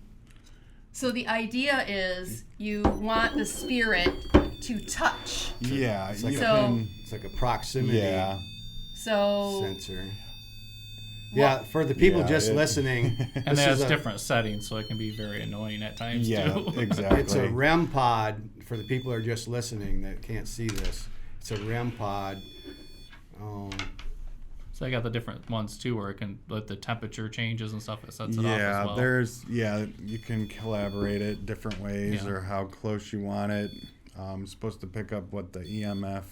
[SPEAKER 2] so the idea is you want the spirit to touch.
[SPEAKER 4] Yeah.
[SPEAKER 1] It's like, it's like a proximity sensor. Yeah, for the people
[SPEAKER 4] Yeah,
[SPEAKER 1] just
[SPEAKER 4] it-
[SPEAKER 1] listening,
[SPEAKER 3] And
[SPEAKER 1] this
[SPEAKER 3] it has
[SPEAKER 1] is a,
[SPEAKER 3] different settings, so it can be very annoying at times
[SPEAKER 4] Yeah,
[SPEAKER 3] too.
[SPEAKER 4] exactly.
[SPEAKER 1] it's a REM pod for the people who are just listening that can't see this. It's a REM pod.
[SPEAKER 3] So I got the different ones too, where it can let the temperature changes and stuff. It sets it off
[SPEAKER 4] Yeah,
[SPEAKER 3] as well.
[SPEAKER 4] you can collaborate it different ways
[SPEAKER 3] Yeah.
[SPEAKER 4] or how close you want it. It's supposed to pick up what the EMF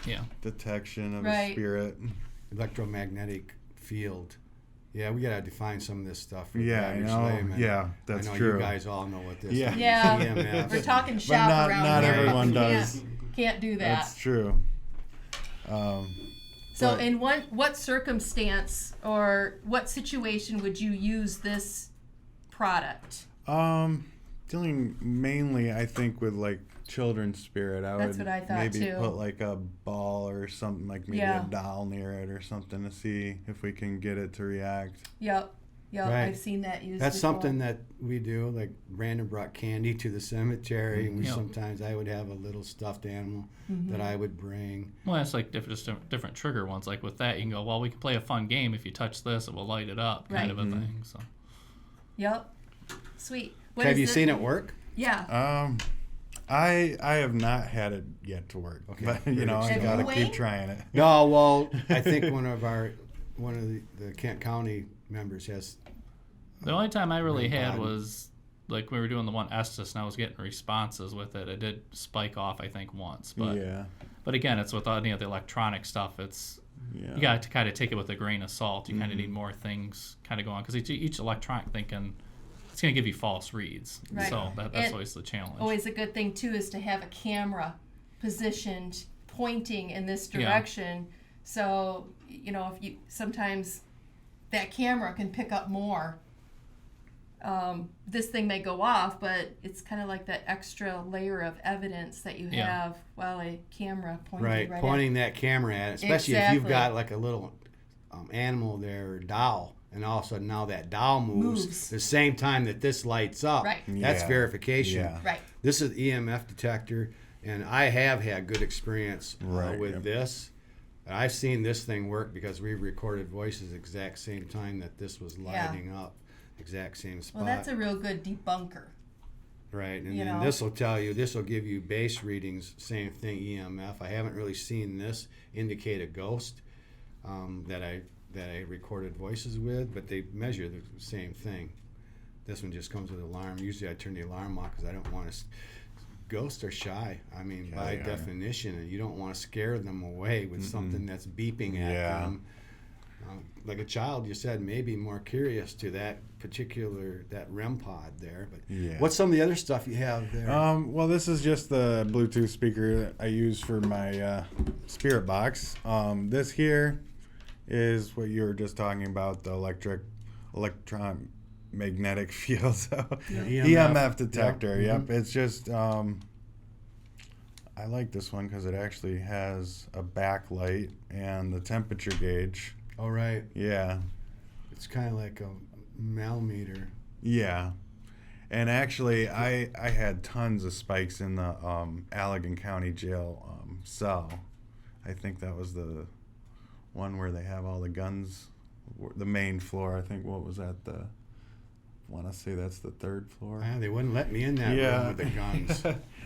[SPEAKER 3] Yeah.
[SPEAKER 4] detection of a
[SPEAKER 2] Right.
[SPEAKER 4] spirit.
[SPEAKER 1] Electromagnetic field. Yeah, we gotta define some of this stuff for
[SPEAKER 4] Yeah,
[SPEAKER 1] the
[SPEAKER 4] I
[SPEAKER 1] average
[SPEAKER 4] know.
[SPEAKER 1] layman.
[SPEAKER 4] Yeah, that's
[SPEAKER 1] I know
[SPEAKER 4] true.
[SPEAKER 1] you guys all know what this
[SPEAKER 4] Yeah.
[SPEAKER 1] is.
[SPEAKER 2] Yeah.
[SPEAKER 1] EMFs.
[SPEAKER 2] We're talking shop
[SPEAKER 4] not-
[SPEAKER 2] around
[SPEAKER 4] not
[SPEAKER 2] here.
[SPEAKER 4] everyone
[SPEAKER 2] We
[SPEAKER 4] does.
[SPEAKER 2] Can't do that.
[SPEAKER 4] That's true.
[SPEAKER 2] So,
[SPEAKER 4] But-
[SPEAKER 2] in what circumstance or what situation would you use this product?
[SPEAKER 4] Dealing mainly, I think, with like children's spirit. I
[SPEAKER 2] That's
[SPEAKER 4] would
[SPEAKER 2] what I thought,
[SPEAKER 4] maybe
[SPEAKER 2] too.
[SPEAKER 4] put like a ball or something, like maybe
[SPEAKER 2] Yeah.
[SPEAKER 4] a doll near it or something to see if we can get it to react.
[SPEAKER 2] Yep. Yep.
[SPEAKER 1] Right.
[SPEAKER 2] I've seen that used.
[SPEAKER 1] That's
[SPEAKER 2] before.
[SPEAKER 1] something that we do. Like Brandon brought candy to the cemetery, and we
[SPEAKER 3] Yeah.
[SPEAKER 1] sometimes I would have a little stuffed animal that I would bring.
[SPEAKER 3] Well, it's like different trigger ones. Like with that, you can go, well, we can play a fun game. If you touch this, it will light it up, kind
[SPEAKER 2] Right.
[SPEAKER 3] of a thing. So
[SPEAKER 2] Yep. Sweet. What
[SPEAKER 1] Have
[SPEAKER 2] is
[SPEAKER 1] you
[SPEAKER 2] it?
[SPEAKER 1] seen it work?
[SPEAKER 2] Yeah.
[SPEAKER 4] I have not had it yet to work,
[SPEAKER 1] Okay.
[SPEAKER 4] but you know I
[SPEAKER 2] Have
[SPEAKER 4] gotta
[SPEAKER 2] you,
[SPEAKER 4] keep
[SPEAKER 2] Wayne?
[SPEAKER 4] trying it.
[SPEAKER 1] No. Well, I think one of the Kent County members has.
[SPEAKER 3] the only time I really
[SPEAKER 1] Real
[SPEAKER 3] had
[SPEAKER 1] bad.
[SPEAKER 3] was like we were doing the one Estes, and I was getting responses with it. It did spike off, I think, once, but
[SPEAKER 4] Yeah,
[SPEAKER 3] but again, it's with any of the electronic stuff. It's
[SPEAKER 4] yeah.
[SPEAKER 3] you got to kind of take it with a grain of salt. You kind of need more things kind of going because each electronic thing it's going to give you false reads.
[SPEAKER 2] Right.
[SPEAKER 3] So that's
[SPEAKER 2] And
[SPEAKER 3] always the challenge.
[SPEAKER 2] Always a good thing too is to have a camera positioned pointing in this
[SPEAKER 3] Yeah.
[SPEAKER 2] direction. So if you sometimes that camera can pick up more. This thing may go off, but it's kind of like that extra layer of evidence that you
[SPEAKER 3] Yeah.
[SPEAKER 2] have while a camera pointing
[SPEAKER 1] Right,
[SPEAKER 2] right
[SPEAKER 1] pointing that camera at it, especially if you've
[SPEAKER 2] Exactly.
[SPEAKER 1] got like a little animal there or doll, and all of a sudden now that doll moves the same time that this lights up.
[SPEAKER 2] Right.
[SPEAKER 1] That's
[SPEAKER 4] Yeah.
[SPEAKER 1] verification.
[SPEAKER 4] Yeah.
[SPEAKER 2] Right.
[SPEAKER 1] This is EMF detector, and I have had good experience
[SPEAKER 4] Right,
[SPEAKER 1] with
[SPEAKER 4] yep.
[SPEAKER 1] this. I've seen this thing work because we recorded voices exact same time that this was
[SPEAKER 2] Yeah.
[SPEAKER 1] lighting up, exact same spot.
[SPEAKER 2] Well, that's a real good debunker.
[SPEAKER 1] Right, and
[SPEAKER 2] You
[SPEAKER 1] then
[SPEAKER 2] know.
[SPEAKER 1] this will give you base readings, same thing, EMF. I haven't really seen this indicate a ghost that I recorded voices with, but they measure the same thing. This one just comes with alarm. Usually I turn the alarm off because I don't want to. Ghosts are shy. I mean,
[SPEAKER 4] Yeah,
[SPEAKER 1] by
[SPEAKER 4] they are.
[SPEAKER 1] definition, and you don't want to scare them away with something that's beeping at
[SPEAKER 4] Yeah.
[SPEAKER 1] them. Like a child, you said, maybe more curious to that REM pod there. But
[SPEAKER 4] Yeah.
[SPEAKER 1] what's some of the other stuff you have there?
[SPEAKER 4] Well, this is just the Bluetooth speaker that I use for my spirit box. This here is what you were just talking about, the electromagnetic field. So EMF detector. Yep. It's just I like this one because it actually has a backlight and the temperature gauge.
[SPEAKER 1] All right.
[SPEAKER 4] Yeah.
[SPEAKER 1] It's kind of like a millimeter.
[SPEAKER 4] Yeah. And actually, I had tons of spikes in the Allegan County Jail cell. I think that was the one where they have all the guns, the main floor. I think, what was that? I want to say that's the third floor.
[SPEAKER 1] They wouldn't let me in that room with the guns.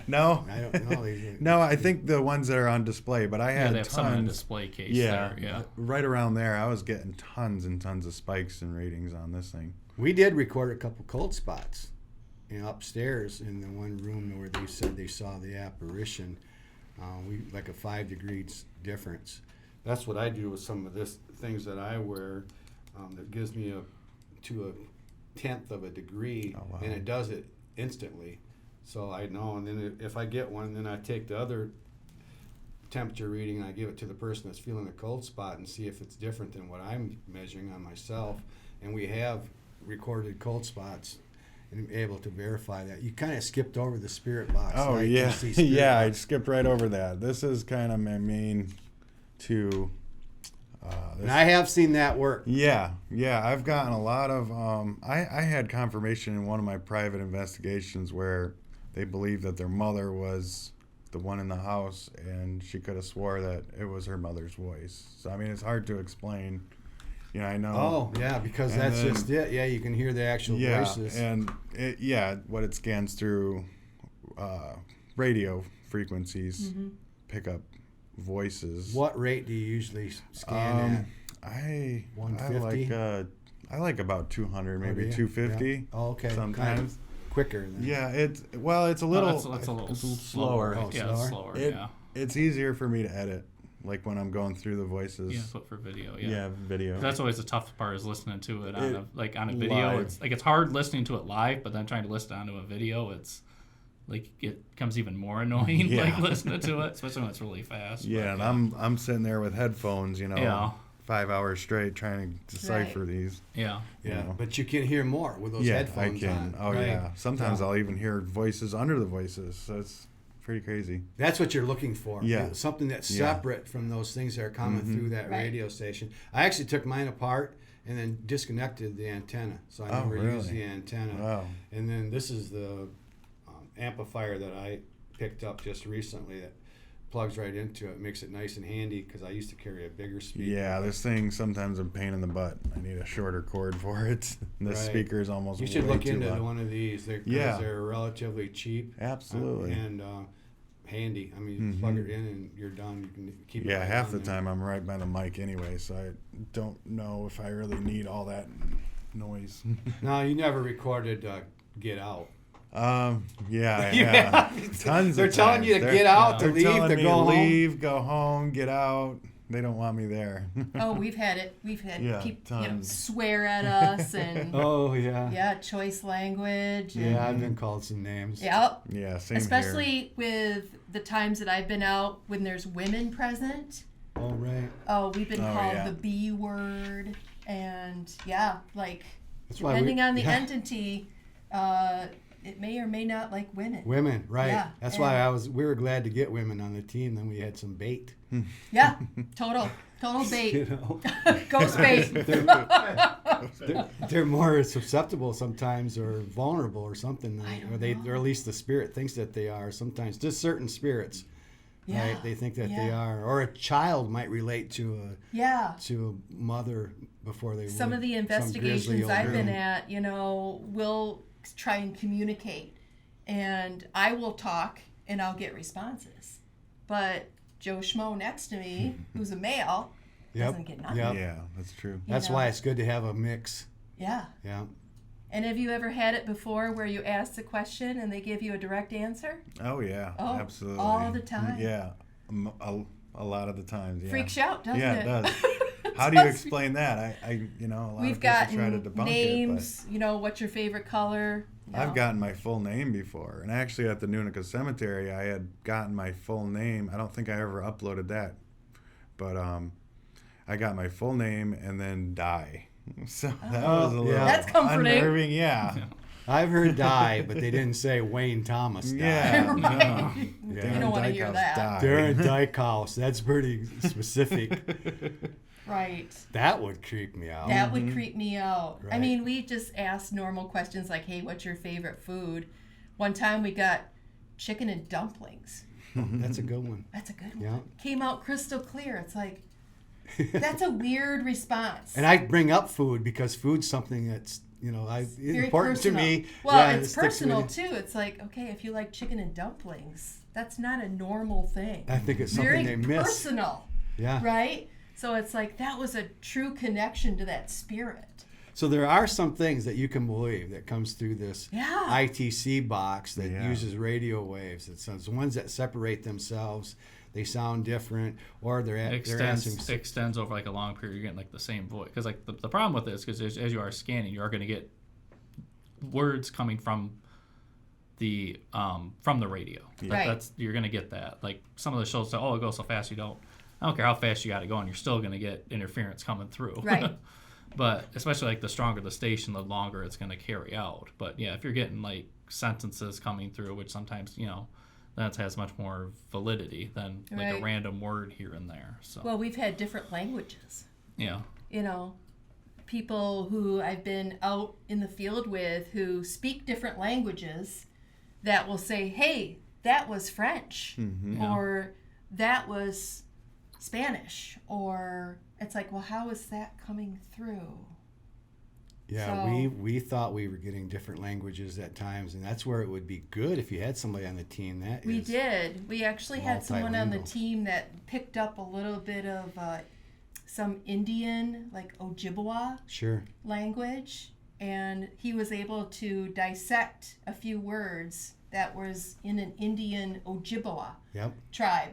[SPEAKER 4] No.
[SPEAKER 1] I don't know.
[SPEAKER 4] No, I think the ones that are on display, but I
[SPEAKER 3] yeah,
[SPEAKER 4] had
[SPEAKER 3] they have some in a
[SPEAKER 4] tons.
[SPEAKER 3] display case
[SPEAKER 4] Yeah,
[SPEAKER 3] there. Yeah.
[SPEAKER 4] right around there, I was getting tons and tons of spikes and readings on this thing.
[SPEAKER 1] We did record a couple cold spots, upstairs in the one room where they said they saw the apparition. We like a 5 degrees difference. That's what I do with some of this things that I wear. That gives me to a tenth of a degree,
[SPEAKER 4] Oh, wow.
[SPEAKER 1] and it does it instantly. So I know, and then if I get one, then I take the other temperature reading and I give it to the person that's feeling the cold spot and see if it's different than what I'm measuring on myself. And we have recorded cold spots and able to verify that. You kind of skipped over the spirit box.
[SPEAKER 4] Oh,
[SPEAKER 1] like
[SPEAKER 4] yeah.
[SPEAKER 1] you see spirit
[SPEAKER 4] Yeah, I
[SPEAKER 1] box.
[SPEAKER 4] skipped right over that. This is kind of my main two.
[SPEAKER 1] And I have seen that work.
[SPEAKER 4] Yeah, I've gotten a lot of. I had confirmation in one of my private investigations where they believed that their mother was the one in the house, and she could have swore that it was her mother's voice. So I mean, it's hard to explain You know, I know.
[SPEAKER 1] Oh, yeah, because
[SPEAKER 4] And
[SPEAKER 1] that's
[SPEAKER 4] then-
[SPEAKER 1] just it. Yeah, you can hear the actual
[SPEAKER 4] Yeah,
[SPEAKER 1] voices.
[SPEAKER 4] and what it scans through radio frequencies, pick up voices.
[SPEAKER 1] What rate do you usually scan
[SPEAKER 4] I
[SPEAKER 1] 150?
[SPEAKER 4] I like about 200, maybe
[SPEAKER 1] yeah?
[SPEAKER 4] 250.
[SPEAKER 1] Yeah. Oh, okay.
[SPEAKER 4] Sometimes.
[SPEAKER 1] Kind of quicker than
[SPEAKER 4] Yeah, it's a little.
[SPEAKER 3] It's a little
[SPEAKER 4] slower.
[SPEAKER 1] Oh,
[SPEAKER 3] Yeah, it's
[SPEAKER 1] slower?
[SPEAKER 3] slower.
[SPEAKER 4] It's easier for me to edit, like when I'm going through the voices.
[SPEAKER 3] Yeah, but for video,
[SPEAKER 4] Video.
[SPEAKER 3] That's always the tough part is listening to it on a video.
[SPEAKER 4] live.
[SPEAKER 3] It's hard listening to it live, but then trying to listen onto a video, it's like it becomes even more annoying.
[SPEAKER 4] Yeah.
[SPEAKER 3] Like listening to it, especially when it's really fast.
[SPEAKER 4] Yeah,
[SPEAKER 3] but,
[SPEAKER 4] and I'm sitting there with headphones,
[SPEAKER 3] Yeah.
[SPEAKER 4] 5 hours straight trying to decipher these.
[SPEAKER 3] yeah.
[SPEAKER 1] Yeah,
[SPEAKER 4] You know.
[SPEAKER 1] but you can hear more with those headphones
[SPEAKER 4] I can.
[SPEAKER 1] on.
[SPEAKER 4] Oh
[SPEAKER 1] right?
[SPEAKER 4] yeah. Sometimes
[SPEAKER 1] Yeah.
[SPEAKER 4] I'll even hear voices under the voices. So it's pretty crazy.
[SPEAKER 1] That's what you're looking for.
[SPEAKER 4] Yeah.
[SPEAKER 1] Something that's
[SPEAKER 4] Yeah.
[SPEAKER 1] separate from those things that are coming through that
[SPEAKER 2] Right.
[SPEAKER 1] radio station. I actually took mine apart and then disconnected the antenna. So I
[SPEAKER 4] Oh,
[SPEAKER 1] never
[SPEAKER 4] really?
[SPEAKER 1] used the antenna.
[SPEAKER 4] Wow.
[SPEAKER 1] And then this is the amplifier that I picked up just recently that plugs right into it. Makes it nice and handy because I used to carry a bigger speaker.
[SPEAKER 4] Yeah, this thing sometimes a pain in the butt. I need a shorter cord for it. The
[SPEAKER 1] Right.
[SPEAKER 4] speaker is almost
[SPEAKER 1] You should
[SPEAKER 4] way
[SPEAKER 1] look
[SPEAKER 4] too
[SPEAKER 1] into
[SPEAKER 4] loud.
[SPEAKER 1] one of these.
[SPEAKER 4] Yeah.
[SPEAKER 1] They're relatively cheap.
[SPEAKER 4] Absolutely.
[SPEAKER 1] And handy. I mean, you plug it in and you're done. You can keep it
[SPEAKER 4] Yeah,
[SPEAKER 1] right
[SPEAKER 4] half
[SPEAKER 1] on
[SPEAKER 4] the
[SPEAKER 1] there.
[SPEAKER 4] time I'm right by the mic anyway, so I don't know if I really need all that noise.
[SPEAKER 1] No, you never recorded Get Out.
[SPEAKER 4] Yeah,
[SPEAKER 1] Yeah.
[SPEAKER 4] tons.
[SPEAKER 1] They're
[SPEAKER 4] of
[SPEAKER 1] telling
[SPEAKER 4] times.
[SPEAKER 1] you to get out, to
[SPEAKER 4] They're
[SPEAKER 1] leave,
[SPEAKER 4] telling
[SPEAKER 1] to
[SPEAKER 4] me
[SPEAKER 1] go home.
[SPEAKER 4] leave, go home, get out. They don't want me there.
[SPEAKER 2] Oh, we've had it. We've had
[SPEAKER 4] Yeah,
[SPEAKER 2] people
[SPEAKER 4] tons.
[SPEAKER 2] swear at us and
[SPEAKER 1] Oh yeah.
[SPEAKER 2] yeah, choice language. And,
[SPEAKER 1] Yeah, I've been called some names.
[SPEAKER 2] Yep.
[SPEAKER 4] Yeah, same here.
[SPEAKER 2] Especially with the times that I've been out when there's women present.
[SPEAKER 1] Oh right.
[SPEAKER 2] Oh, we've been
[SPEAKER 4] Oh,
[SPEAKER 2] called
[SPEAKER 4] yeah.
[SPEAKER 2] the B word, and yeah, like
[SPEAKER 1] That's why
[SPEAKER 2] depending on the
[SPEAKER 1] yeah.
[SPEAKER 2] entity, it may or may not like women.
[SPEAKER 1] Women, right?
[SPEAKER 2] Yeah,
[SPEAKER 1] That's
[SPEAKER 2] and-
[SPEAKER 1] why we were glad to get women on the team. Then we had some bait.
[SPEAKER 2] Yeah, total bait,
[SPEAKER 1] You know,
[SPEAKER 2] ghost bait.
[SPEAKER 1] they're more susceptible sometimes, or vulnerable, or something.
[SPEAKER 2] I don't
[SPEAKER 1] Or they,
[SPEAKER 2] know.
[SPEAKER 1] or at least the spirit thinks that they are. Sometimes, just certain spirits,
[SPEAKER 2] Yeah,
[SPEAKER 1] right? They think that they
[SPEAKER 2] yeah.
[SPEAKER 1] are. Or a child might relate to
[SPEAKER 2] Yeah.
[SPEAKER 1] a mother before they.
[SPEAKER 2] Some
[SPEAKER 1] would.
[SPEAKER 2] of the
[SPEAKER 1] Some
[SPEAKER 2] investigations
[SPEAKER 1] grizzly
[SPEAKER 2] I've
[SPEAKER 1] old
[SPEAKER 2] been
[SPEAKER 1] girl.
[SPEAKER 2] at, will try and communicate, and I will talk and I'll get responses, but Joe Schmo next to me, who's a male, doesn't get nothing.
[SPEAKER 1] Yep.
[SPEAKER 4] Yeah, that's true.
[SPEAKER 2] You
[SPEAKER 1] That's
[SPEAKER 2] know?
[SPEAKER 1] why it's good to have a mix.
[SPEAKER 2] Yeah.
[SPEAKER 1] Yeah.
[SPEAKER 2] And have you ever had it before where you ask the question and they give you a direct answer?
[SPEAKER 4] Oh yeah,
[SPEAKER 2] Oh,
[SPEAKER 4] absolutely.
[SPEAKER 2] all the time.
[SPEAKER 4] Yeah, a lot of the times. Yeah.
[SPEAKER 2] Freaks you out, doesn't
[SPEAKER 4] Yeah,
[SPEAKER 2] it?
[SPEAKER 4] it does. How do you explain that? A lot
[SPEAKER 2] We've
[SPEAKER 4] of people try to
[SPEAKER 2] gotten
[SPEAKER 4] debunk
[SPEAKER 2] names, what's your favorite color?
[SPEAKER 4] it, but I've gotten my full name before. And actually at the Nunica Cemetery, I had gotten my full name. I don't think I ever uploaded that. But I got my full name and then die. So that was a little
[SPEAKER 1] yeah.
[SPEAKER 2] That's comforting.
[SPEAKER 4] unnerving. Yeah.
[SPEAKER 1] I've heard die, but they didn't say Wayne Thomas died.
[SPEAKER 4] Yeah.
[SPEAKER 2] Right.
[SPEAKER 4] No.
[SPEAKER 1] Yeah.
[SPEAKER 2] You don't want to hear
[SPEAKER 4] Dykhouse
[SPEAKER 2] that.
[SPEAKER 4] died.
[SPEAKER 1] Darren Dykhouse. That's pretty specific.
[SPEAKER 2] Right.
[SPEAKER 1] That would creep me out.
[SPEAKER 2] That would creep me out. I
[SPEAKER 1] Right.
[SPEAKER 2] mean, we just asked normal questions like, hey, what's your favorite food? One time we got chicken and dumplings.
[SPEAKER 1] That's a good one.
[SPEAKER 2] That's a good one.
[SPEAKER 1] Yeah.
[SPEAKER 2] Came out crystal clear. It's like, that's a weird response.
[SPEAKER 1] And I bring up food because food's something that's,
[SPEAKER 2] Very
[SPEAKER 1] important
[SPEAKER 2] personal.
[SPEAKER 1] to me.
[SPEAKER 2] Well,
[SPEAKER 1] Yeah, it
[SPEAKER 2] it's
[SPEAKER 1] sticks with
[SPEAKER 2] personal
[SPEAKER 1] me.
[SPEAKER 2] too. It's like, okay, if you like chicken and dumplings, that's not a normal thing.
[SPEAKER 1] I think it's
[SPEAKER 2] Very
[SPEAKER 1] something they miss.
[SPEAKER 2] personal,
[SPEAKER 1] Yeah.
[SPEAKER 2] right? So it's like that was a true connection to that spirit.
[SPEAKER 1] So there are some things that you can believe that comes through this
[SPEAKER 2] Yeah.
[SPEAKER 1] ITC box that
[SPEAKER 4] Yeah.
[SPEAKER 1] uses radio waves. It's ones that separate themselves. They sound different, or they're answering.
[SPEAKER 3] Extends over like a long period. You're getting like the same voice. Because like the problem with this, because as you are scanning, you are going to get words coming from the radio.
[SPEAKER 2] Right.
[SPEAKER 3] That's you're going to get that. Like some of the shows say, "Oh, it goes so fast you don't." I don't care how fast you got to go, and you're still going to get interference coming through.
[SPEAKER 2] Right.
[SPEAKER 3] But especially like the stronger the station, the longer it's going to carry out. But yeah, if you're getting like sentences coming through, which sometimes that has much more validity than like
[SPEAKER 2] Right.
[SPEAKER 3] a random word here and there. So
[SPEAKER 2] Well, we've had different languages.
[SPEAKER 3] yeah,
[SPEAKER 2] People who I've been out in the field with who speak different languages that will say, hey, that was French,
[SPEAKER 4] Mm-hmm.
[SPEAKER 3] Yeah.
[SPEAKER 2] or that was Spanish, or it's like, well, how is that coming through?
[SPEAKER 1] Yeah,
[SPEAKER 2] So-
[SPEAKER 1] we thought we were getting different languages at times, and that's where it would be good if you had somebody on the team that
[SPEAKER 2] We
[SPEAKER 1] is.
[SPEAKER 2] did. We actually had someone on the
[SPEAKER 1] multilingual.
[SPEAKER 2] team that picked up a little bit of some Indian, like Ojibwa
[SPEAKER 1] Sure.
[SPEAKER 2] language, and he was able to dissect a few words that was in an Indian Ojibwa
[SPEAKER 1] Yep.
[SPEAKER 2] tribe.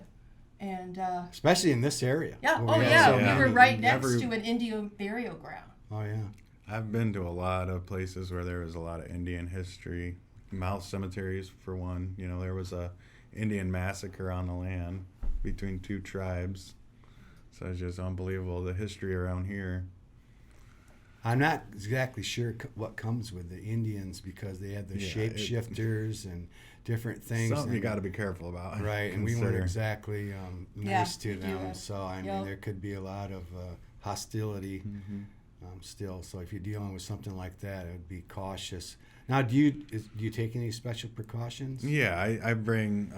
[SPEAKER 2] And
[SPEAKER 1] Especially in this area.
[SPEAKER 2] yeah,
[SPEAKER 1] where
[SPEAKER 2] oh
[SPEAKER 1] we have
[SPEAKER 2] yeah,
[SPEAKER 1] so
[SPEAKER 2] we
[SPEAKER 1] many.
[SPEAKER 2] were right next
[SPEAKER 4] Every-
[SPEAKER 2] to an Indian burial ground.
[SPEAKER 1] Oh yeah.
[SPEAKER 4] I've been to a lot of places where there was a lot of Indian history. Mouse cemeteries, for one. You know, there was a Indian massacre on the land between two tribes. So it's just unbelievable, the history around here.
[SPEAKER 1] I'm not exactly sure what comes with the Indians because they have the
[SPEAKER 4] Yeah,
[SPEAKER 1] shapeshifters and different things.
[SPEAKER 4] Something you
[SPEAKER 1] and-
[SPEAKER 4] got to be careful about.
[SPEAKER 1] Right, and we weren't
[SPEAKER 4] Consider.
[SPEAKER 1] exactly
[SPEAKER 2] Yeah,
[SPEAKER 1] nice to
[SPEAKER 2] we do
[SPEAKER 1] them.
[SPEAKER 2] that.
[SPEAKER 1] So, I mean,
[SPEAKER 2] Yep.
[SPEAKER 1] there could be a lot of hostility
[SPEAKER 4] Mhm.
[SPEAKER 1] still. So, if you're dealing with something like that, it would be cautious. Now, do you take any special precautions?
[SPEAKER 4] Yeah, I bring,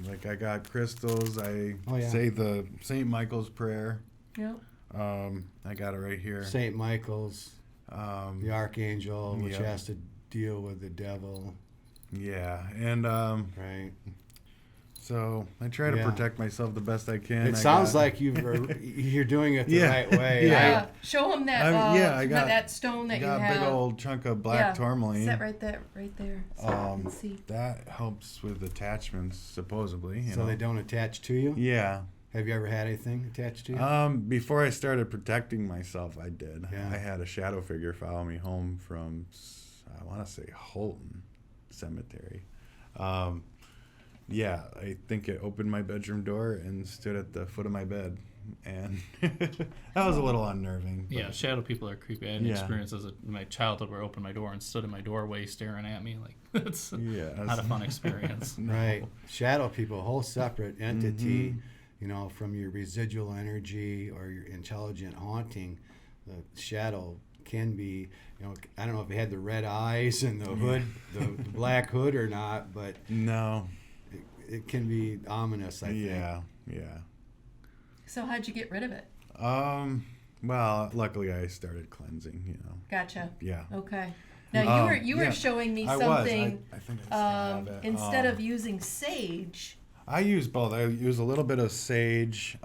[SPEAKER 4] like I got crystals. I
[SPEAKER 1] Oh, yeah.
[SPEAKER 4] say the St. Michael's prayer.
[SPEAKER 2] Yep.
[SPEAKER 4] I got it right here.
[SPEAKER 1] St. Michael's, the archangel, which
[SPEAKER 4] Yep.
[SPEAKER 1] has to deal with the devil,
[SPEAKER 4] Yeah, and
[SPEAKER 1] right?
[SPEAKER 4] so I try to
[SPEAKER 1] Yeah.
[SPEAKER 4] protect myself the best I can.
[SPEAKER 1] It
[SPEAKER 4] I
[SPEAKER 1] sounds
[SPEAKER 4] got-
[SPEAKER 1] like you're doing it the
[SPEAKER 4] Yeah.
[SPEAKER 1] right way.
[SPEAKER 2] Yeah. Show him that.
[SPEAKER 4] I got-
[SPEAKER 2] that stone that you
[SPEAKER 4] got a
[SPEAKER 2] have.
[SPEAKER 4] big old chunk of black tourmaline.
[SPEAKER 2] Set right there, so I can see.
[SPEAKER 4] That helps with attachments, supposedly. You
[SPEAKER 1] So
[SPEAKER 4] know?
[SPEAKER 1] they don't attach to you?
[SPEAKER 4] Yeah.
[SPEAKER 1] Have you ever had anything attached to you?
[SPEAKER 4] Before I started protecting myself, I did.
[SPEAKER 1] Yeah.
[SPEAKER 4] I had a shadow figure follow me home from, I want to say, Holton Cemetery. Yeah, I think it opened my bedroom door and stood at the foot of my bed. And that was a little unnerving. but-
[SPEAKER 3] Yeah, shadow people are creepy. I had an
[SPEAKER 4] Yeah.
[SPEAKER 3] experience as in my childhood where I opened my door and stood in my doorway staring at me. Like, it's
[SPEAKER 4] Yeah,
[SPEAKER 3] not a fun experience.
[SPEAKER 4] No.
[SPEAKER 1] Right. Shadow people, a whole separate entity,
[SPEAKER 4] Mhm.
[SPEAKER 1] you know, from your residual energy or your intelligent haunting. The shadow can be, you know, I don't know if it had the red eyes and the hood, the black hood or not, but
[SPEAKER 4] No.
[SPEAKER 1] it can be ominous, I think.
[SPEAKER 4] Yeah.
[SPEAKER 2] So how'd you get rid of it?
[SPEAKER 4] Well, luckily I started cleansing, you know.
[SPEAKER 2] Gotcha.
[SPEAKER 4] Yeah.
[SPEAKER 2] Okay. Now you were
[SPEAKER 4] yeah.
[SPEAKER 2] showing me
[SPEAKER 4] I was.
[SPEAKER 2] something.
[SPEAKER 4] I think I still have it.
[SPEAKER 2] Instead of using sage.
[SPEAKER 4] I use both. I use a little bit of sage,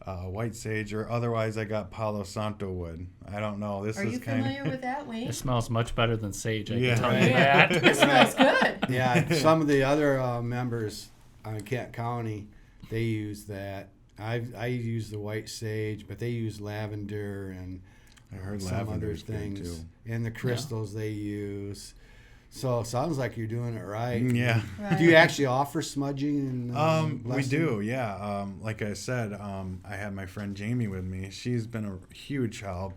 [SPEAKER 4] white sage, or otherwise I got Palo Santo wood. I don't know. This
[SPEAKER 2] Are
[SPEAKER 4] is
[SPEAKER 2] you
[SPEAKER 4] kind
[SPEAKER 2] familiar with that, Wayne?
[SPEAKER 3] It smells much better than sage. I
[SPEAKER 4] Yeah.
[SPEAKER 3] can tell
[SPEAKER 1] Right.
[SPEAKER 3] you that.
[SPEAKER 2] It smells good.
[SPEAKER 1] Yeah, some of the other members in Kent County, they use that. I use the white sage, but they use lavender and
[SPEAKER 4] I heard
[SPEAKER 1] some other
[SPEAKER 4] lavender's good,
[SPEAKER 1] things,
[SPEAKER 4] too.
[SPEAKER 1] and the crystals they use. So it sounds like you're doing it right.
[SPEAKER 4] Yeah.
[SPEAKER 2] Right.
[SPEAKER 1] Do you actually offer smudging and
[SPEAKER 4] We
[SPEAKER 1] blessing?
[SPEAKER 4] do, yeah. Like I said, I had my friend Jamie with me. She's been a huge help.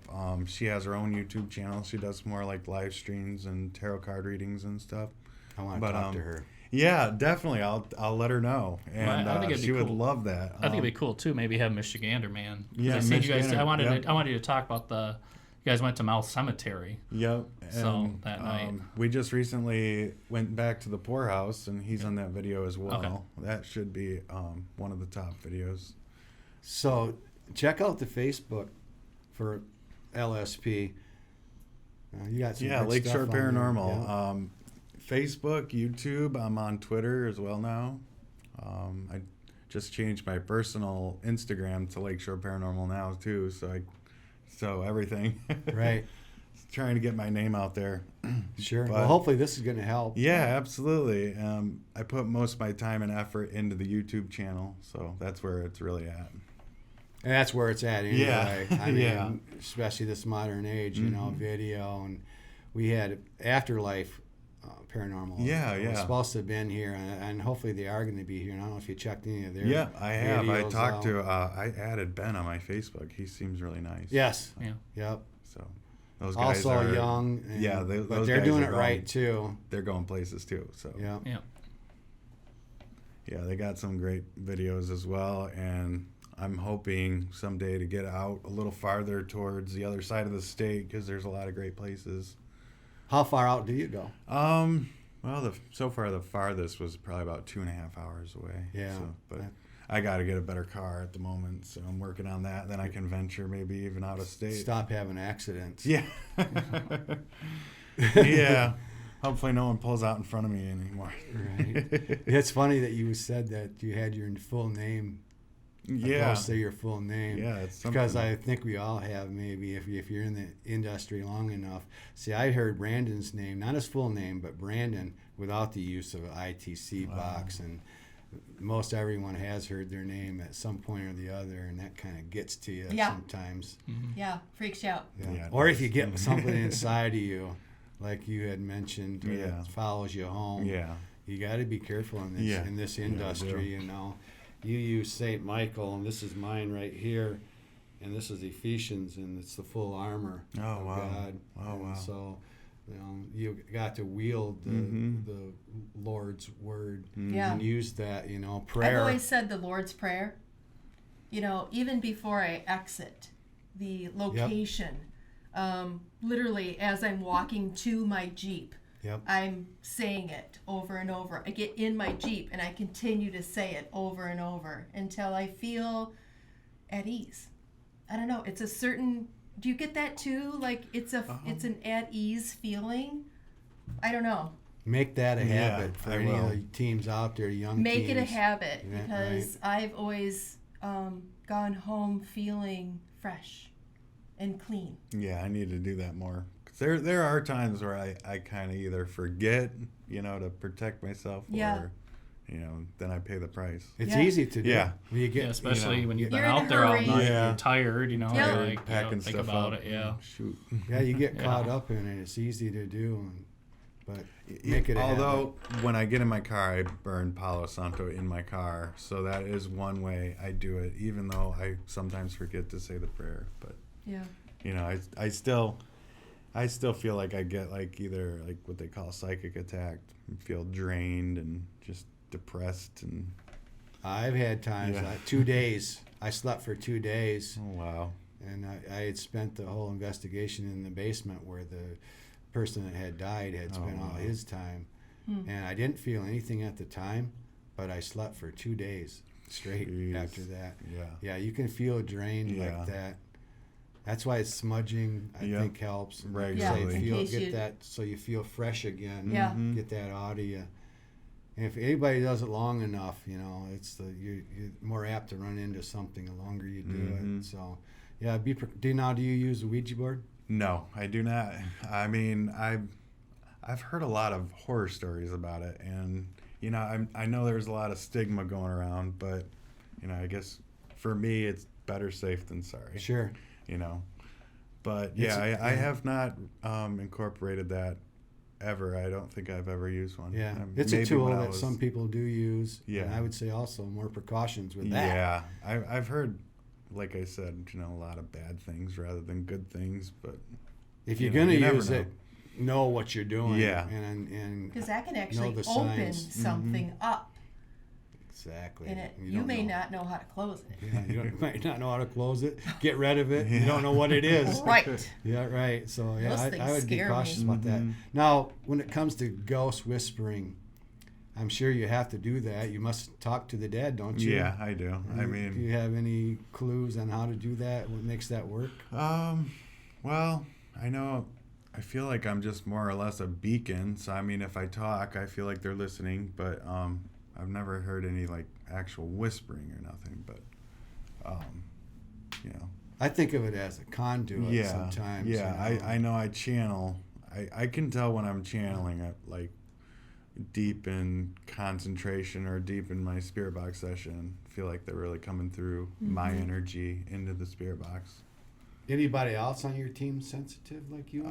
[SPEAKER 4] She has her own YouTube channel. She does more like live streams and tarot card readings and stuff.
[SPEAKER 1] I want to
[SPEAKER 4] But,
[SPEAKER 1] talk to her.
[SPEAKER 4] Yeah, definitely. I'll let her know, and
[SPEAKER 3] I think it'd be
[SPEAKER 4] she would
[SPEAKER 3] cool.
[SPEAKER 4] love that.
[SPEAKER 3] I think it'd be cool too. Maybe have Michigander man. 'Cause
[SPEAKER 4] Yeah,
[SPEAKER 3] I seen you guys.
[SPEAKER 4] Michigander,
[SPEAKER 3] I wanted
[SPEAKER 4] yep.
[SPEAKER 3] I wanted you to talk about you guys went to Mouse Cemetery.
[SPEAKER 4] Yep.
[SPEAKER 3] So,
[SPEAKER 4] And,
[SPEAKER 3] that night.
[SPEAKER 4] we just recently went back to the poorhouse, and he's on that video as well.
[SPEAKER 3] Okay.
[SPEAKER 4] That should be one of the top videos.
[SPEAKER 1] So check out the Facebook for LSP. You got some
[SPEAKER 4] Yeah,
[SPEAKER 1] good
[SPEAKER 4] Lakeshore
[SPEAKER 1] stuff on there.
[SPEAKER 4] Paranormal.
[SPEAKER 1] Yeah.
[SPEAKER 4] Facebook, YouTube. I'm on Twitter as well now. I just changed my personal Instagram to Lakeshore Paranormal now too. So everything.
[SPEAKER 1] Right.
[SPEAKER 4] Trying to get my name out there.
[SPEAKER 1] Sure.
[SPEAKER 4] But-
[SPEAKER 1] Well, hopefully this is going to help.
[SPEAKER 4] Yeah, absolutely. I put most of my time and effort into the YouTube channel, so that's where it's really at.
[SPEAKER 1] And that's where it's at anyway.
[SPEAKER 4] Yeah.
[SPEAKER 1] I mean,
[SPEAKER 4] Yeah.
[SPEAKER 1] especially this modern age, you know, video. And we had Afterlife Paranormal.
[SPEAKER 4] Yeah,
[SPEAKER 1] was
[SPEAKER 4] yeah.
[SPEAKER 1] supposed to have been here, and hopefully they are going to be here. And I don't know if you checked any of their
[SPEAKER 4] Yeah, I have. I
[SPEAKER 1] videos
[SPEAKER 4] talked
[SPEAKER 1] out.
[SPEAKER 4] to. I added Ben on my Facebook. He seems really nice.
[SPEAKER 1] Yes.
[SPEAKER 3] Yeah.
[SPEAKER 1] Yep.
[SPEAKER 4] So those guys
[SPEAKER 1] Also
[SPEAKER 4] are
[SPEAKER 1] young. And,
[SPEAKER 4] yeah,
[SPEAKER 1] but
[SPEAKER 4] those
[SPEAKER 1] they're
[SPEAKER 4] guys
[SPEAKER 1] doing
[SPEAKER 4] are
[SPEAKER 1] it
[SPEAKER 4] going-
[SPEAKER 1] right too.
[SPEAKER 4] They're going places too. So
[SPEAKER 1] Yeah.
[SPEAKER 3] Yeah.
[SPEAKER 4] yeah, they got some great videos as well, and I'm hoping someday to get out a little farther towards the other side of the state because there's a lot of great places.
[SPEAKER 1] How far out do you go?
[SPEAKER 4] Well, so far the farthest was probably about 2.5 hours away.
[SPEAKER 1] Yeah.
[SPEAKER 4] So, but I got to get a better car at the moment, so I'm working on that. Then I can venture maybe even out of state.
[SPEAKER 1] Stop having accidents.
[SPEAKER 4] Yeah. Yeah. Hopefully no one pulls out in front of me anymore.
[SPEAKER 1] Right. It's funny that you said that you had your full name.
[SPEAKER 4] Yeah.
[SPEAKER 1] Don't say your full name.
[SPEAKER 4] Yeah, it's
[SPEAKER 1] because
[SPEAKER 4] something.
[SPEAKER 1] I think we all have, maybe if you're in the industry long enough. See, I heard Brandon's name, not his full name, but Brandon without the use of an ITC box, and most everyone has heard their name at some point or the other, and that kind of gets to you sometimes.
[SPEAKER 2] Yeah, freaks you out.
[SPEAKER 4] Yeah,
[SPEAKER 1] Or if you get something inside of you, like you had mentioned, that follows you home.
[SPEAKER 4] Yeah.
[SPEAKER 1] You got to be careful in this industry. You know, you use St. Michael, and this is mine right here, and this is Ephesians, and it's the full armor of God.
[SPEAKER 4] Oh,
[SPEAKER 1] and
[SPEAKER 4] wow.
[SPEAKER 1] So, you got to wield the Lord's word and use that. Prayer.
[SPEAKER 2] I've always said the Lord's Prayer. Even before I exit the location, literally as I'm walking to my Jeep, I'm saying it over and over. I get in my Jeep and I continue to say it over and over until I feel at ease. I don't know. It's a certain. Do you get that too? Like it's an at ease feeling. I don't know.
[SPEAKER 1] Make that a habit for any of the teams out there, young teams.
[SPEAKER 2] Make it a habit, because I've always gone home feeling fresh and clean.
[SPEAKER 4] Yeah, I need to do that more. 'Cause there are times where I kind of either forget, to protect myself, or, then I pay the price.
[SPEAKER 1] It's easy to do.
[SPEAKER 4] Yeah.
[SPEAKER 1] When you get,
[SPEAKER 3] especially when you've been
[SPEAKER 2] You're in a
[SPEAKER 3] out there all
[SPEAKER 2] hurry.
[SPEAKER 3] night,
[SPEAKER 4] Yeah.
[SPEAKER 3] you're tired,
[SPEAKER 2] Yeah.
[SPEAKER 3] like,
[SPEAKER 4] Packing
[SPEAKER 3] think
[SPEAKER 4] stuff
[SPEAKER 3] about
[SPEAKER 4] up.
[SPEAKER 3] it, yeah.
[SPEAKER 4] Shoot.
[SPEAKER 1] you get caught up in it. It's easy to do, but make it a
[SPEAKER 4] Although, when I get in my car, I burn Palo Santo in my car. So that is one way I do it, even though I sometimes forget to say the prayer. But, I still feel like I get either what they call psychic attack, feel drained and just depressed. And
[SPEAKER 1] I've had times, 2 days. I slept for 2 days.
[SPEAKER 4] Oh, wow.
[SPEAKER 1] And I had spent the whole investigation in the basement where the person that had died had spent all his time. And I didn't feel anything at the time, but I slept for 2 days straight after that. Yeah, you can feel drained like that. That's why smudging, I think, helps.
[SPEAKER 4] Regularly.
[SPEAKER 1] Get that so you feel fresh again.
[SPEAKER 2] Yeah.
[SPEAKER 1] Get that out of you. And if anybody does it long enough, it's you're more apt to run into something the longer you do it. So, do you use a Ouija board?
[SPEAKER 4] No, I do not. I mean, I've heard a lot of horror stories about it, and I know there's a lot of stigma going around, but I guess for me it's better safe than sorry.
[SPEAKER 1] Sure.
[SPEAKER 4] But I have not incorporated that ever. I don't think I've ever used one.
[SPEAKER 1] Yeah, it's a tool that some people do use.
[SPEAKER 4] Yeah.
[SPEAKER 1] And I would say also more precautions with that.
[SPEAKER 4] Yeah, I've heard, like I said, a lot of bad things rather than good things. But
[SPEAKER 1] if you're going to use it, know what you're doing.
[SPEAKER 4] Yeah.
[SPEAKER 1] And
[SPEAKER 2] because that can actually
[SPEAKER 1] the
[SPEAKER 2] open
[SPEAKER 1] signs.
[SPEAKER 2] something up.
[SPEAKER 1] Exactly.
[SPEAKER 2] In it. You may not know how to close it.
[SPEAKER 1] Yeah, you might not know how to close it. Get rid of it. You don't know what it is.
[SPEAKER 2] Right.
[SPEAKER 1] Yeah, right. So
[SPEAKER 2] Those
[SPEAKER 1] I
[SPEAKER 2] things
[SPEAKER 1] would be
[SPEAKER 2] scare
[SPEAKER 1] cautious
[SPEAKER 2] me.
[SPEAKER 1] about that. Now, when it comes to ghost whispering, I'm sure you have to do that. You must talk to the dead, don't you?
[SPEAKER 4] Yeah, I do.
[SPEAKER 1] Do you have any clues on how to do that? What makes that work?
[SPEAKER 4] Well, I feel like I'm just more or less a beacon. So if I talk, I feel like they're listening. But I've never heard any actual whispering or nothing. But
[SPEAKER 1] I think of it as a conduit sometimes.
[SPEAKER 4] Yeah, I know I channel. I can tell when I'm channeling deep in concentration or deep in my spirit box session. Feel like they're really coming through my energy into the spirit box.
[SPEAKER 1] Anybody else on your team sensitive like you?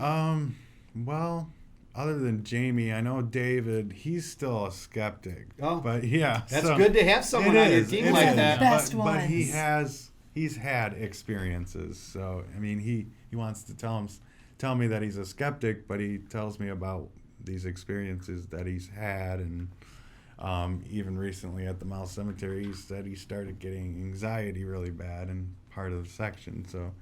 [SPEAKER 4] Well, other than Jamie, I know David. He's still a skeptic.
[SPEAKER 1] Oh,
[SPEAKER 4] but yeah,
[SPEAKER 1] that's good to have someone on your team like that.
[SPEAKER 2] Best
[SPEAKER 4] but
[SPEAKER 2] ones.
[SPEAKER 4] he's had experiences. So he wants to tell me that he's a skeptic, but he tells me about these experiences that he's had, and even recently at the Mouse Cemetery, he said he started getting anxiety really bad in part of the section. So,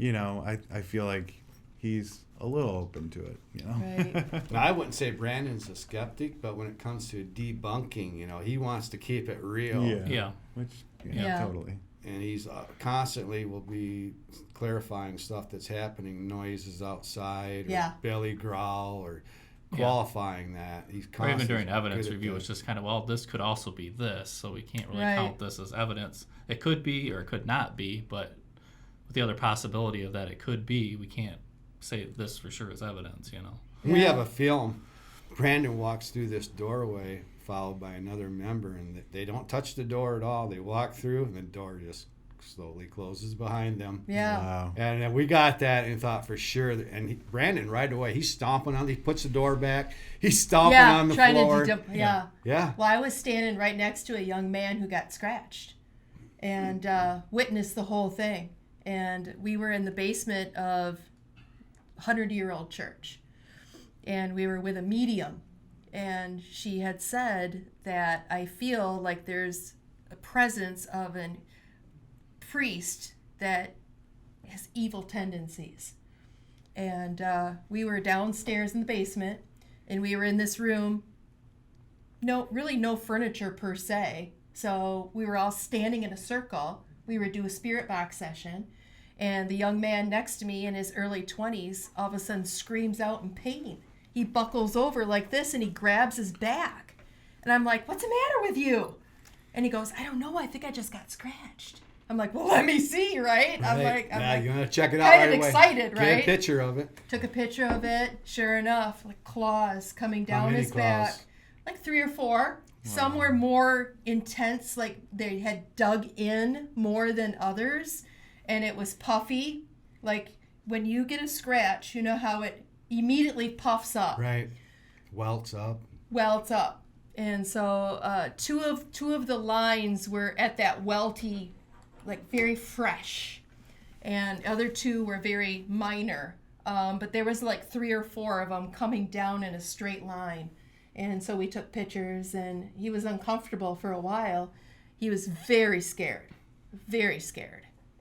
[SPEAKER 4] I feel like he's a little open to it,
[SPEAKER 2] Right.
[SPEAKER 1] I wouldn't say Brandon's a skeptic, but when it comes to debunking, he wants to keep it real.
[SPEAKER 4] Yeah.
[SPEAKER 3] Yeah.
[SPEAKER 4] Which,
[SPEAKER 2] Yeah.
[SPEAKER 4] totally.
[SPEAKER 1] And he's constantly will be clarifying stuff that's happening, noises outside, or
[SPEAKER 2] Yeah.
[SPEAKER 1] belly growl, or qualifying that. He's
[SPEAKER 3] Or
[SPEAKER 1] constantly
[SPEAKER 3] even during evidence
[SPEAKER 1] good at
[SPEAKER 3] review,
[SPEAKER 1] that.
[SPEAKER 3] it's just kind of, well, this could also be this, so we can't really
[SPEAKER 2] Right.
[SPEAKER 3] count this as evidence. It could be or it could not be, but with the other possibility of that it could be, we can't say this for sure is evidence,
[SPEAKER 1] We
[SPEAKER 2] Yeah.
[SPEAKER 1] have a film. Brandon walks through this doorway, followed by another member, and they don't touch the door at all. They walk through, and the door just slowly closes behind them.
[SPEAKER 2] Yeah.
[SPEAKER 4] Wow.
[SPEAKER 1] And then we got that and thought for sure. Brandon right away, he's stomping on. He puts the door back. He's stomping on the
[SPEAKER 2] trying
[SPEAKER 1] floor.
[SPEAKER 2] to yeah.
[SPEAKER 1] Yeah.
[SPEAKER 2] Well, I was standing right next to a young man who got scratched and witnessed the whole thing. And we were in the basement of 100-year-old church. And we were with a medium. And she had said that I feel like there's a presence of an priest that has evil tendencies. And we were downstairs in the basement, and we were in this room. No furniture per se. So we were all standing in a circle. We would do a spirit box session, and the young man next to me in his early 20s all of a sudden screams out in pain. He buckles over like this, and he grabs his back. And I'm like, "What's the matter with you?" And he goes, "I don't know. I think I just got scratched." I'm like, "Well, let me see, right?" I'm like,
[SPEAKER 1] you want to check it out
[SPEAKER 2] kind of
[SPEAKER 1] right away.
[SPEAKER 2] excited,
[SPEAKER 1] Get a
[SPEAKER 2] right?
[SPEAKER 1] picture of it.
[SPEAKER 2] Took a picture of it. Sure enough, like claws coming down
[SPEAKER 1] many
[SPEAKER 2] his back.
[SPEAKER 1] claws?
[SPEAKER 2] Like 3 or 4. Some were more intense, like they had dug in more than others. And it was puffy. Like when you get a scratch, you know how it immediately puffs up.
[SPEAKER 1] Right. Welts up.
[SPEAKER 2] Welts up. And so two of the lines were at that welty, like very fresh. And other 2 were very minor. But there was like 3 or 4 of them coming down in a straight line. And so we took pictures, and he was uncomfortable for a while. He was very scared.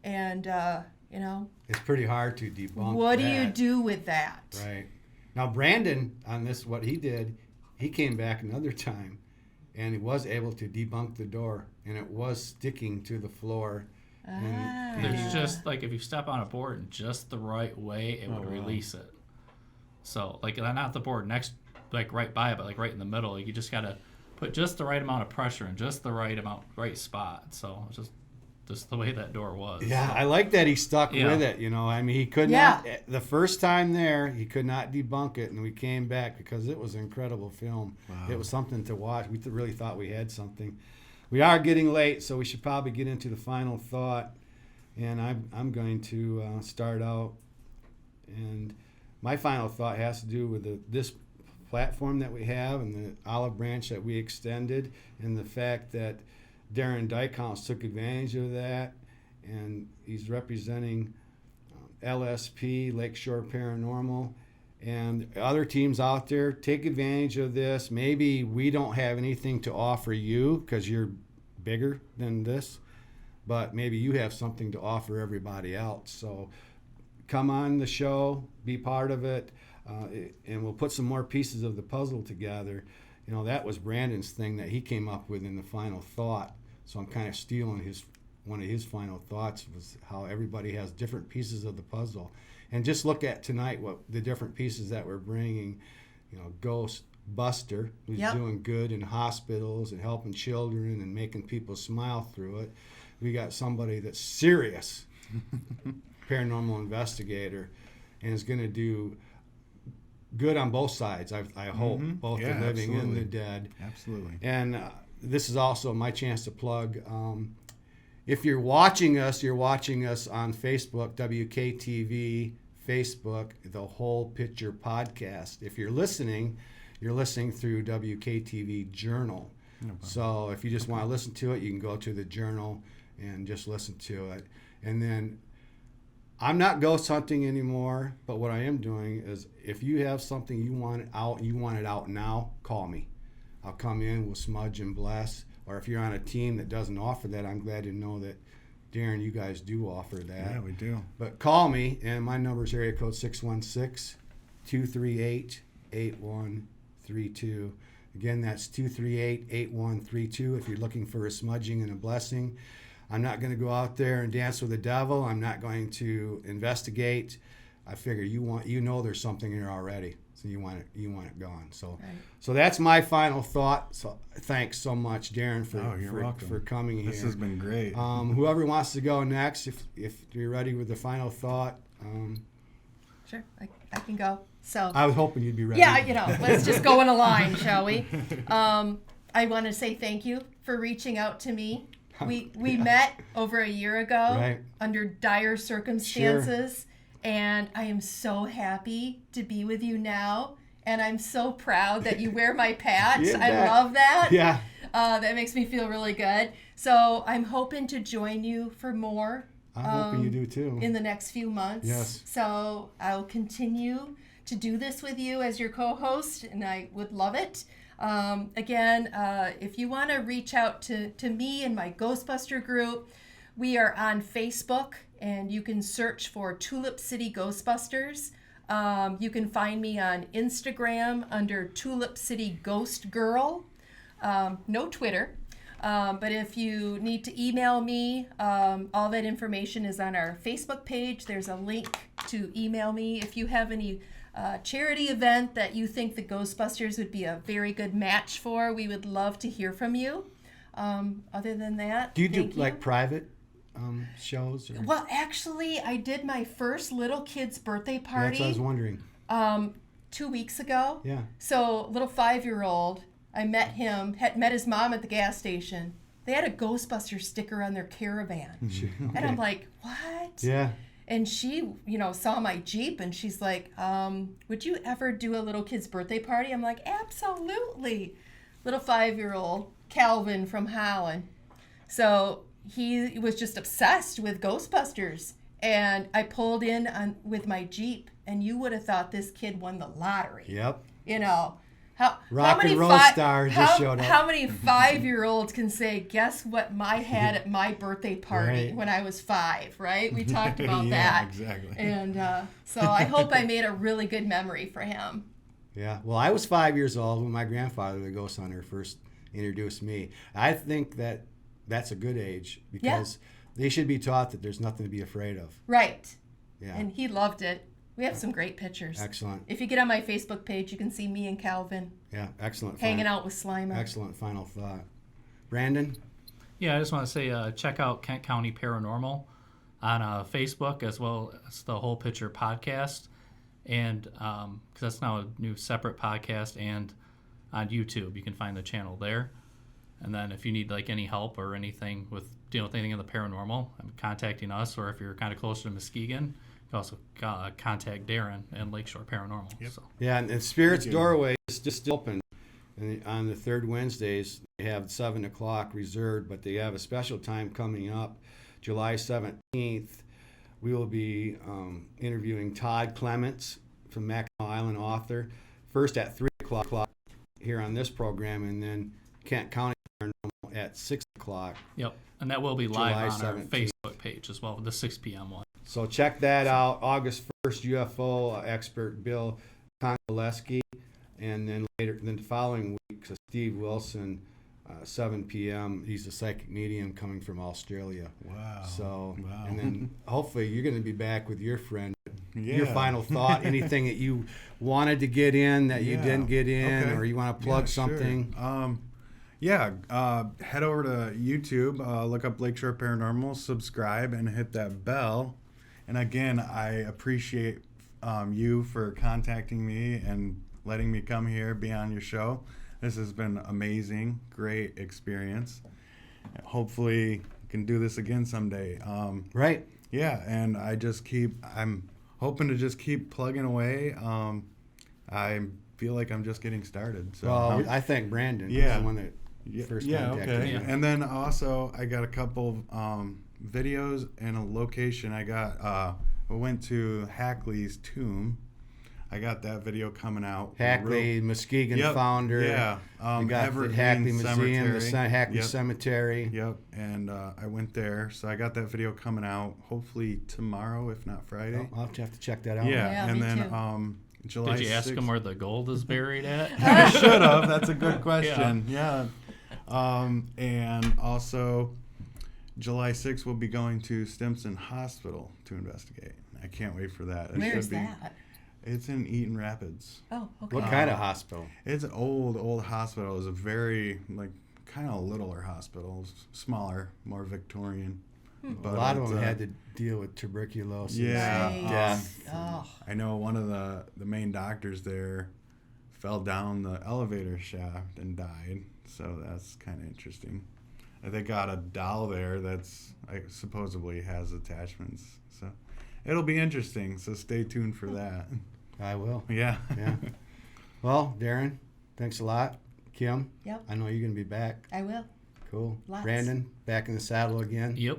[SPEAKER 2] And,
[SPEAKER 1] It's pretty hard to debunk
[SPEAKER 2] what do
[SPEAKER 1] that.
[SPEAKER 2] you do with that?
[SPEAKER 1] Right. Now, Brandon, on this, what he did, he came back another time, and he was able to debunk the door, and it was sticking to the floor. And
[SPEAKER 3] There's just, like, if you step on a board in just the right way, it would release it. So, like, not the board next, like, right by it, but, like, right in the middle. Like, you just got to put just the right amount of pressure in just the right spot. So, it's just the way that door was.
[SPEAKER 1] Yeah,
[SPEAKER 3] So,
[SPEAKER 1] I like that he stuck
[SPEAKER 3] Yeah.
[SPEAKER 1] with it. I mean, he could not, the first time there, he could not debunk it, and we came back because it was an incredible film.
[SPEAKER 4] Wow.
[SPEAKER 1] It was something to watch. We really thought we had something. We are getting late, so we should probably get into the final thought. And I'm going to start out. And my final thought has to do with this platform that we have and the olive branch that we extended, and the fact that Darren Dykhouse took advantage of that, and he's representing LSP, Lakeshore Paranormal, and other teams out there. Take advantage of this. Maybe we don't have anything to offer you because you're bigger than this, but maybe you have something to offer everybody else. So come on the show, be part of it, and we'll put some more pieces of the puzzle together. That was Brandon's thing that he came up with in the final thought. So I'm kind of stealing one of his final thoughts, was how everybody has different pieces of the puzzle. And just look at tonight what the different pieces that we're bringing. Ghostbuster, who's doing good in hospitals and helping children and making people smile through it. We got somebody that's serious paranormal investigator and is going to do good on both sides, I hope, both the living and the dead.
[SPEAKER 4] Absolutely.
[SPEAKER 1] And this is also my chance to plug. If you're watching us on Facebook, WKTV Facebook, the Whole Picture Podcast. If you're listening through WKTV Journal. No, so if you just want to listen to it, you can go to the Journal and just listen to it. And then I'm not ghost hunting anymore, but what I am doing is, if you have something you want it out now, call me. I'll come in, we'll smudge and bless. Or if you're on a team that doesn't offer that, I'm glad to know that, Darren, you guys do offer that.
[SPEAKER 4] Yeah, we do.
[SPEAKER 1] But call me, and my number is area code 616-238-8132. Again, that's 238-8132 if you're looking for a smudging and a blessing. I'm not going to go out there and dance with the devil. I'm not going to investigate. I figure you know there's something here already, so you want it gone. So,
[SPEAKER 2] Right.
[SPEAKER 1] so that's my final thought. So thanks so much, Darren,
[SPEAKER 4] You're welcome.
[SPEAKER 1] for coming here.
[SPEAKER 4] This has been great.
[SPEAKER 1] Whoever wants to go next, if you're ready with the final thought.
[SPEAKER 2] Sure, I can go. So
[SPEAKER 1] I was hoping you'd be ready.
[SPEAKER 2] yeah, let's just go in a line, shall we? I want to say thank you for reaching out to me. We met over a year ago
[SPEAKER 1] Right.
[SPEAKER 2] under dire circumstances, and I am so happy to be with you now. And I'm so proud that you wear my patch.
[SPEAKER 1] Yeah,
[SPEAKER 2] I love that.
[SPEAKER 1] Yeah.
[SPEAKER 2] That makes me feel really good. So I'm hoping to join you for more.
[SPEAKER 1] I'm hoping you do too.
[SPEAKER 2] In the next few months.
[SPEAKER 1] Yes.
[SPEAKER 2] So I'll continue to do this with you as your co-host, and I would love it. Again, if you want to reach out to me and my Ghostbuster group, we are on Facebook, and you can search for Tulip City Ghostbusters. You can find me on Instagram under Tulip City Ghost Girl. No Twitter. But if you need to email me, all that information is on our Facebook page. There's a link to email me. If you have any charity event that you think the Ghostbusters would be a very good match for, we would love to hear from you. Other than that,
[SPEAKER 1] Do you do
[SPEAKER 2] thank
[SPEAKER 1] like private shows? Or?
[SPEAKER 2] Well, actually, I did my first little kid's birthday
[SPEAKER 1] That's what I
[SPEAKER 2] party
[SPEAKER 1] was wondering.
[SPEAKER 2] 2 weeks ago.
[SPEAKER 1] Yeah.
[SPEAKER 2] So, little 5-year-old, I met him, had met his mom at the gas station. They had a Ghostbuster sticker on their Caravan. And I'm like, what?
[SPEAKER 1] Yeah.
[SPEAKER 2] And she, saw my Jeep, and she's like, would you ever do a little kid's birthday party? I'm like, absolutely. Little 5-year-old, Calvin from Holland. So he was just obsessed with Ghostbusters. And I pulled in with my Jeep, and you would have thought this kid won the lottery.
[SPEAKER 1] Yep.
[SPEAKER 2] How many
[SPEAKER 1] and roll stars just showed up.
[SPEAKER 2] How many 5-year-olds can say, guess what I had at my birthday party
[SPEAKER 1] Right.
[SPEAKER 2] when I was 5, right? We talked about
[SPEAKER 4] Yeah,
[SPEAKER 2] that.
[SPEAKER 4] exactly.
[SPEAKER 2] And so I hope I made a really good memory for him.
[SPEAKER 1] Yeah. Well, I was 5 years old when my grandfather, the ghost hunter, first introduced me. I think that's a good age because they should be taught that there's nothing to be afraid of.
[SPEAKER 2] Right.
[SPEAKER 1] Yeah.
[SPEAKER 2] And he loved it. We have some great pictures.
[SPEAKER 1] Excellent.
[SPEAKER 2] If you get on my Facebook page, you can see me and Calvin
[SPEAKER 1] Yeah. Excellent.
[SPEAKER 2] hanging out with Slimer.
[SPEAKER 1] Excellent final thought. Brandon?
[SPEAKER 3] Yeah, I just want to say check out Kent County Paranormal on Facebook as well as the Whole Picture podcast. And because that's now a new separate podcast, and on YouTube, you can find the channel there. And then if you need like any help or anything with dealing with anything in the paranormal, contacting us, or if you're kind of closer to Muskegon, you can also contact Darren and Lakeshore Paranormal.
[SPEAKER 4] Yep.
[SPEAKER 3] So.
[SPEAKER 1] Yeah, and Spirit's Doorway is just open. And on the third Wednesdays, they have 7 o'clock reserved, but they have a special time coming up, July 17th. We will be interviewing Todd Clements from Mackinac Island, author, first at 3 o'clock here on this program, and then Kent County Paranormal at 6 o'clock.
[SPEAKER 3] Yep, and that will be live
[SPEAKER 1] July
[SPEAKER 3] on our
[SPEAKER 1] 17th.
[SPEAKER 3] Facebook page as well, the 6 p.m. one.
[SPEAKER 1] So check that out. August 1st, UFO expert Bill Kongoleski, and then the following week, Steve Wilson, 7 p.m. He's a psychic medium coming from Australia.
[SPEAKER 4] Wow.
[SPEAKER 1] So,
[SPEAKER 4] Wow.
[SPEAKER 1] and then hopefully you're going to be back with your friend.
[SPEAKER 4] Yeah.
[SPEAKER 1] Your final thought, anything that you wanted to get in that you
[SPEAKER 4] Yeah.
[SPEAKER 1] didn't get in,
[SPEAKER 4] Okay.
[SPEAKER 1] or you want to plug
[SPEAKER 4] Yeah, sure.
[SPEAKER 1] something.
[SPEAKER 4] Head over to YouTube, look up Lakeshore Paranormal, subscribe, and hit that bell. And again, I appreciate you for contacting me and letting me come here, be on your show. This has been amazing, great experience. Hopefully, we can do this again someday.
[SPEAKER 1] Right.
[SPEAKER 4] Yeah, and I'm hoping to just keep plugging away. I feel like I'm just getting started. So
[SPEAKER 1] Well, I think Brandon
[SPEAKER 4] Yeah.
[SPEAKER 1] is the one that first contacted
[SPEAKER 4] okay.
[SPEAKER 1] you.
[SPEAKER 4] And then also, I got a couple videos and a location. I went to Hackley's tomb. I got that video coming out.
[SPEAKER 1] Hackley, Muskegon
[SPEAKER 4] Yep,
[SPEAKER 1] founder.
[SPEAKER 4] yeah.
[SPEAKER 1] You got the
[SPEAKER 4] Evergreen
[SPEAKER 1] Hackley Museum, the
[SPEAKER 4] Cemetery.
[SPEAKER 1] Hackley
[SPEAKER 4] Yep.
[SPEAKER 1] Cemetery.
[SPEAKER 4] Yep, and I went there. So I got that video coming out hopefully tomorrow, if not Friday.
[SPEAKER 1] I'll have to check that out.
[SPEAKER 2] Yeah,
[SPEAKER 4] and
[SPEAKER 2] me
[SPEAKER 4] then
[SPEAKER 2] too.
[SPEAKER 4] July
[SPEAKER 3] Did you ask
[SPEAKER 4] 6th.
[SPEAKER 3] him where the gold is buried at?
[SPEAKER 4] I should have. That's a good question. Yeah. And also, July 6th, we'll be going to Stimson Hospital to investigate. I can't wait for that.
[SPEAKER 2] Where is that?
[SPEAKER 4] It's in Eaton Rapids.
[SPEAKER 2] Oh, okay.
[SPEAKER 1] What kind of hospital?
[SPEAKER 4] It's an old hospital. It's a very, kind of littler hospital. Smaller, more Victorian. But
[SPEAKER 1] A lot of them had to deal with tuberculosis.
[SPEAKER 4] Yeah.
[SPEAKER 2] Right.
[SPEAKER 1] Death.
[SPEAKER 2] Oh,
[SPEAKER 4] I know one of the main doctors there fell down the elevator shaft and died. So that's kind of interesting. They got a doll there that's supposedly has attachments. So it'll be interesting. So stay tuned for that.
[SPEAKER 1] I will.
[SPEAKER 4] Yeah.
[SPEAKER 1] Yeah. Well, Darren, thanks a lot. Kim,
[SPEAKER 2] yep,
[SPEAKER 1] I know you're going to be back.
[SPEAKER 2] I will.
[SPEAKER 1] Cool.
[SPEAKER 2] Lots.
[SPEAKER 1] Brandon, back in the saddle again.
[SPEAKER 3] Yep.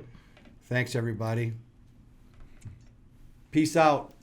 [SPEAKER 1] Thanks, everybody. Peace out.